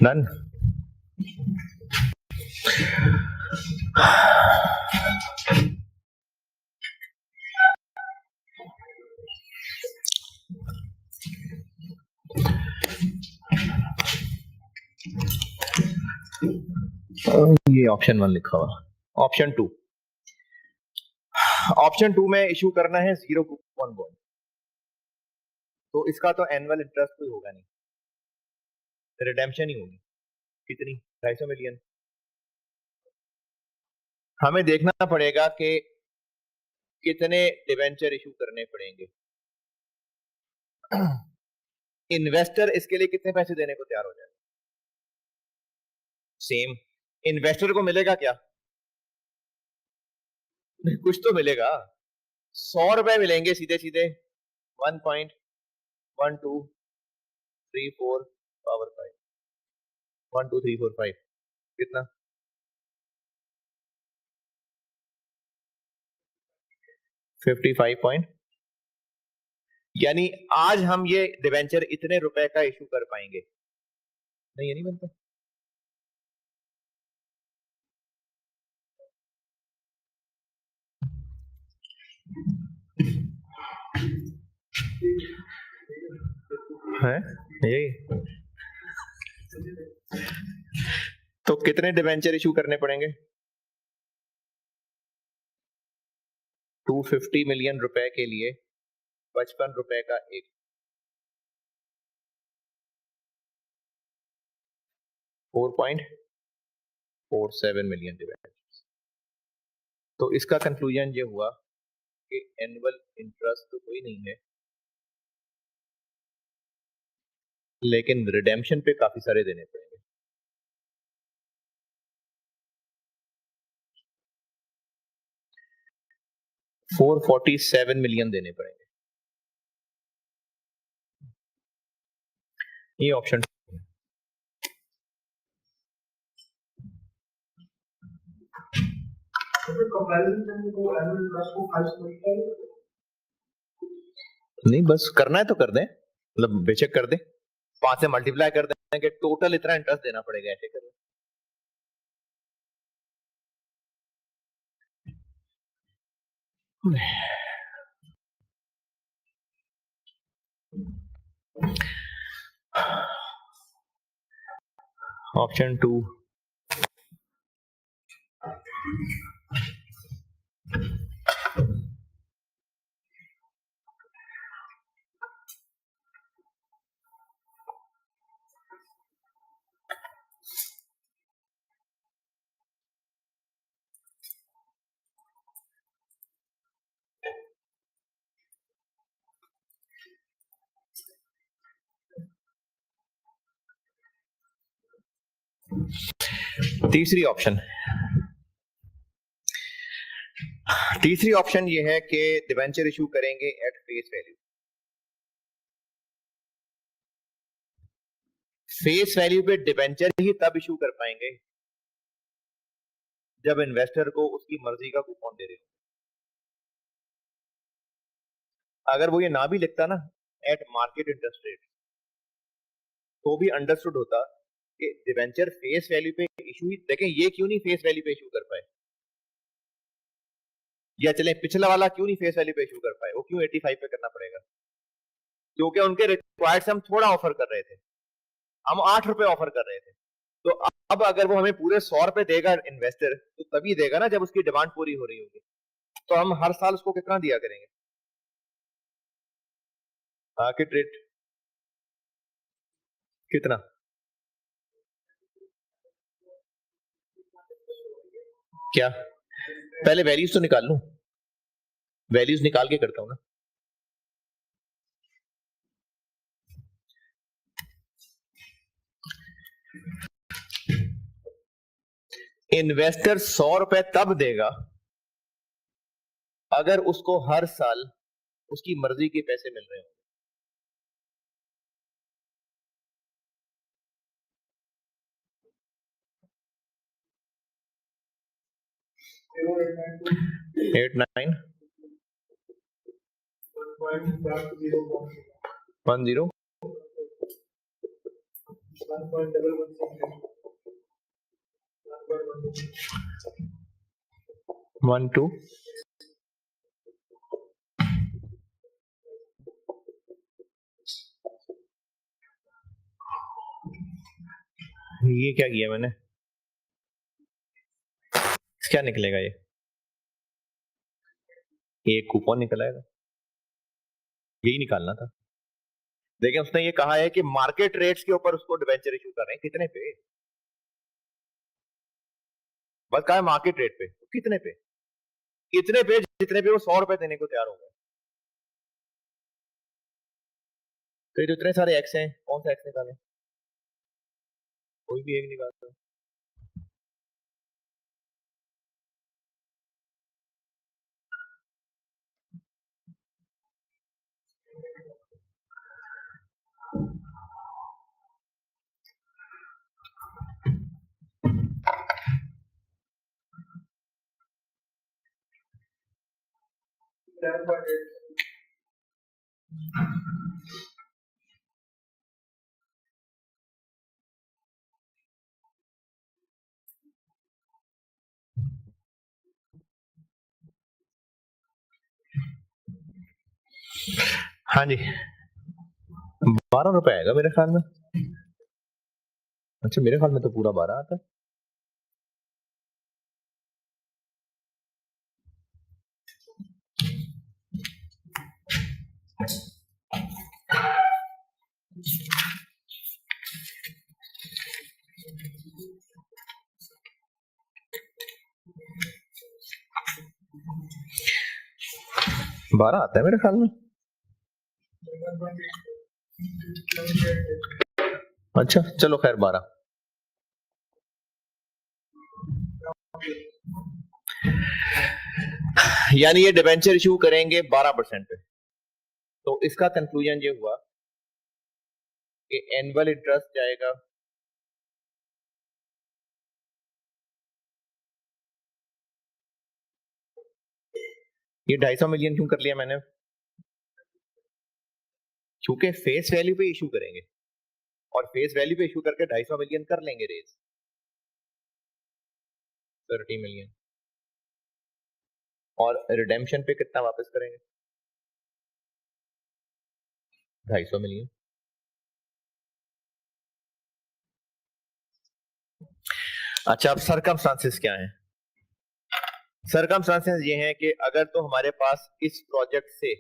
डन। ये ऑप्शन 1 लिखा हुआ। ऑप्शन 2, ऑप्शन 2 में इशू करना है 0 कूपन बॉन्ड। तो इसका तो एनुअल इंटरेस्ट कोई होगा नहीं, रिडेम्पशन ही होगी। कितनी? 250 मिलियन। हमें देखना पड़ेगा कि कितने डिवेंचर इशू करने पड़ेंगे। इन्वेस्टर इसके लिए कितने पैसे देने को तैयार हो जाए? सेम। इन्वेस्टर को मिलेगा क्या? कुछ तो मिलेगा। 100 रुपए मिलेंगे सीधे सीधे। 1.1234 पावर 5, 12345 कितना? 55 पॉइंट। यानी आज हम ये डिवेंचर इतने रुपए का इशू कर पाएंगे। नहीं, ये नहीं बनता। है यही। तो कितने डिवेंचर इशू करने पड़ेंगे? 250 मिलियन रुपए के लिए 55 रुपए का एक, 4. 47 मिलियन डिबेंचर्स। तो इसका कंक्लूजन ये हुआ कि एनुअल इंटरेस्ट तो कोई नहीं है, लेकिन रिडेम्पशन पे काफी सारे देने पड़ेंगे। $447 मिलियन देने पड़ेंगे। ये ऑप्शन नहीं, बस करना है तो कर दें, मतलब बेशक कर दें, 5 से मल्टीप्लाई कर दें कि टोटल इतना इंटरेस्ट देना पड़ेगा, ऐसे करें। ऑप्शन 2 तीसरी ऑप्शन ये है कि डिबेंचर इशू करेंगे at face value. Face value पे डिबेंचर ही तब इशू कर पाएंगे जब इन्वेस्टर को उसकी मर्जी का कूपन दे रहे हो। अगर वो ये ना भी लिखता ना एट मार्केट इंटरेस्ट रेट, तो भी अंडरस्टूड होता कि डिबेंचर फेस वैल्यू पे इशू ही। देखें ये क्यों नहीं फेस वैल्यू पे इशू कर पाए, या चले पिछला वाला क्यों नहीं फेस वैल्यू पे इशू कर पाए, वो क्यों 85 पे करना पड़ेगा? क्योंकि उनके रिक्वायर्ड से हम थोड़ा ऑफर कर रहे थे, हम 8 रुपए ऑफर कर रहे थे। तो अब अगर वो हमें पूरे 100 रुपए देगा इन्वेस्टर, तो तभी देगा ना जब उसकी डिमांड पूरी हो रही होगी। तो हम हर साल उसको कितना दिया करेंगे? मार्केट रेट कितना? क्या पहले वैल्यूज तो निकाल लूं, वैल्यूज निकाल के करता हूं ना। इन्वेस्टर 100 रुपए तब देगा अगर उसको हर साल उसकी मर्जी के पैसे मिल रहे हो। एट नाइन 10 12 ये क्या किया मैंने, क्या निकलेगा? ये एक कूपन निकल आएगा, यही निकालना था। देखिए उसने ये कहा है कि मार्केट रेट्स के ऊपर उसको डिबेंचर इशू कर रहे हैं, कितने पे? बस कहा है मार्केट रेट पे, कितने पे? इतने पे जितने पे वो 100 रुपए देने को तैयार हो गए। तो ये तो इतने सारे एक्स हैं, कौन सा एक्स निकालें? कोई भी एक निकाल दो। हाँ जी, 12 रुपए आएगा मेरे ख्याल में। अच्छा मेरे ख्याल में तो पूरा 12 आता है। 12 आता है मेरे ख्याल में। अच्छा चलो खैर 12। यानी ये डिबेंचर इशू करेंगे 12% पे। तो इसका कंक्लूजन ये हुआ कि एनुअल इंटरेस्ट जाएगा ये 250 मिलियन क्यों कर लिया मैंने, क्योंकि फेस वैल्यू पे इशू करेंगे और फेस वैल्यू पे इशू करके 250 मिलियन कर लेंगे रेज, 30 मिलियन। और रिडेम्पशन पे कितना वापस करेंगे, 250 मिलियन। अच्छा अब सरकमस्टांसेस क्या है। सरकमस्टांसेस ये हैं कि अगर तो हमारे पास इस प्रोजेक्ट से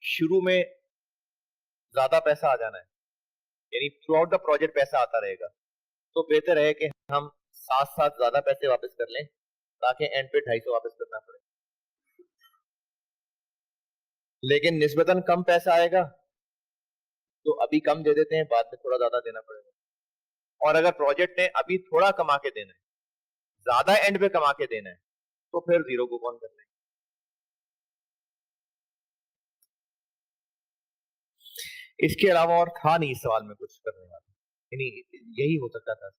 शुरू में ज्यादा पैसा आ जाना है, यानी थ्रू आउट द प्रोजेक्ट पैसा आता रहेगा, तो बेहतर है कि हम साथ साथ ज्यादा पैसे वापस कर लें ताकि एंड पे 250 वापस करना पड़े। लेकिन निस्बतन कम पैसा आएगा तो अभी कम दे देते हैं, बाद में थोड़ा ज्यादा देना पड़ेगा। और अगर प्रोजेक्ट ने अभी थोड़ा कमा के देना है, ज्यादा एंड पे कमा के देना है, तो फिर जीरो को कौन करना है। इसके अलावा और था नहीं इस सवाल में कुछ करने वाला, यानी यही हो सकता था।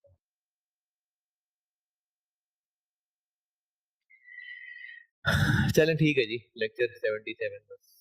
चलें ठीक है जी, लेक्चर 77 बस।